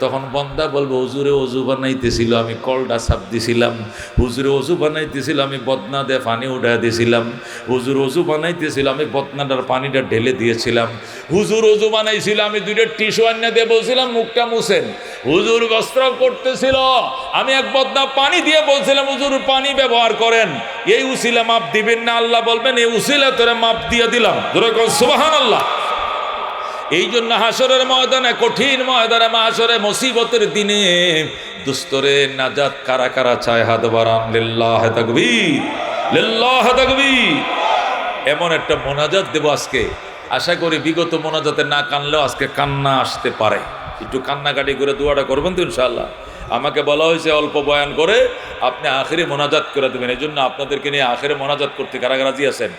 তখন বন্দা বলবো, হুজুরে অজু বানাইতেছিল, আমি কলটা সাপ দিছিলাম। হুজুরে অজু বানাইতেছিল, আমি বদনা দিয়ে পানি উঠা দিয়েছিলাম। হুজুর অজু বানাইতেছিল, আমি বদনাটার পানিটা ঢেলে দিয়েছিলাম। হুজুর অজু বানাইছিল, আমি 2টা টিস্যু আনিয়ে দিয়ে বলছিলাম মুখটা মুছেন। হুজুর বস্ত্র করতেছিল, আমি 1 বদনা পানি দিয়ে বলছিলাম হুজুর পানি ব্যবহার করেন। এই উসিলা মাপ দিবেন না? আল্লাহ বলবেন এই উসিলা তোরে মাপ দিয়ে দিলাম। সুবহানাল্লাহ। এই জন্য হাসরের ময়দানে, কঠিন ময়দানে, মাহশরে মুসিবতের দিনে দুস্তরে নাজাত কারা কারা চায়? হাত বাড়ান। লিল্লাহ তাকবীর, লিল্লাহ তাকবীর। এমন একটা মোনাজাত দেব আজকে, আশা করি বিগত মোনাজাতে না কানলেও আজকে কান্না আসতে পারে। একটু কান্নাকাটি করে দোয়াটা করবেন তো ইনশাআল্লাহ। আমাকে বলা হয়েছে অল্প বয়ান করে আপনি আখেরি মোনাজাত করে দেবেন। এই জন্য আপনাদেরকে নিয়ে আখেরি মোনাজাত করতে কারা কারা আছেন?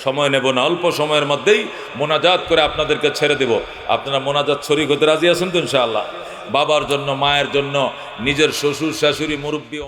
সময় নেব না, অল্প সময়ের মধ্যেই মোনাজাত করে আপনাদেরকে ছেড়ে দেব। আপনারা মোনাজাত শরীক হতে রাজি আছেন তো ইনশাআল্লাহ? বাবার জন্য, মায়ের জন্য, নিজের শ্বশুর শাশুড়ি, মুরব্বী।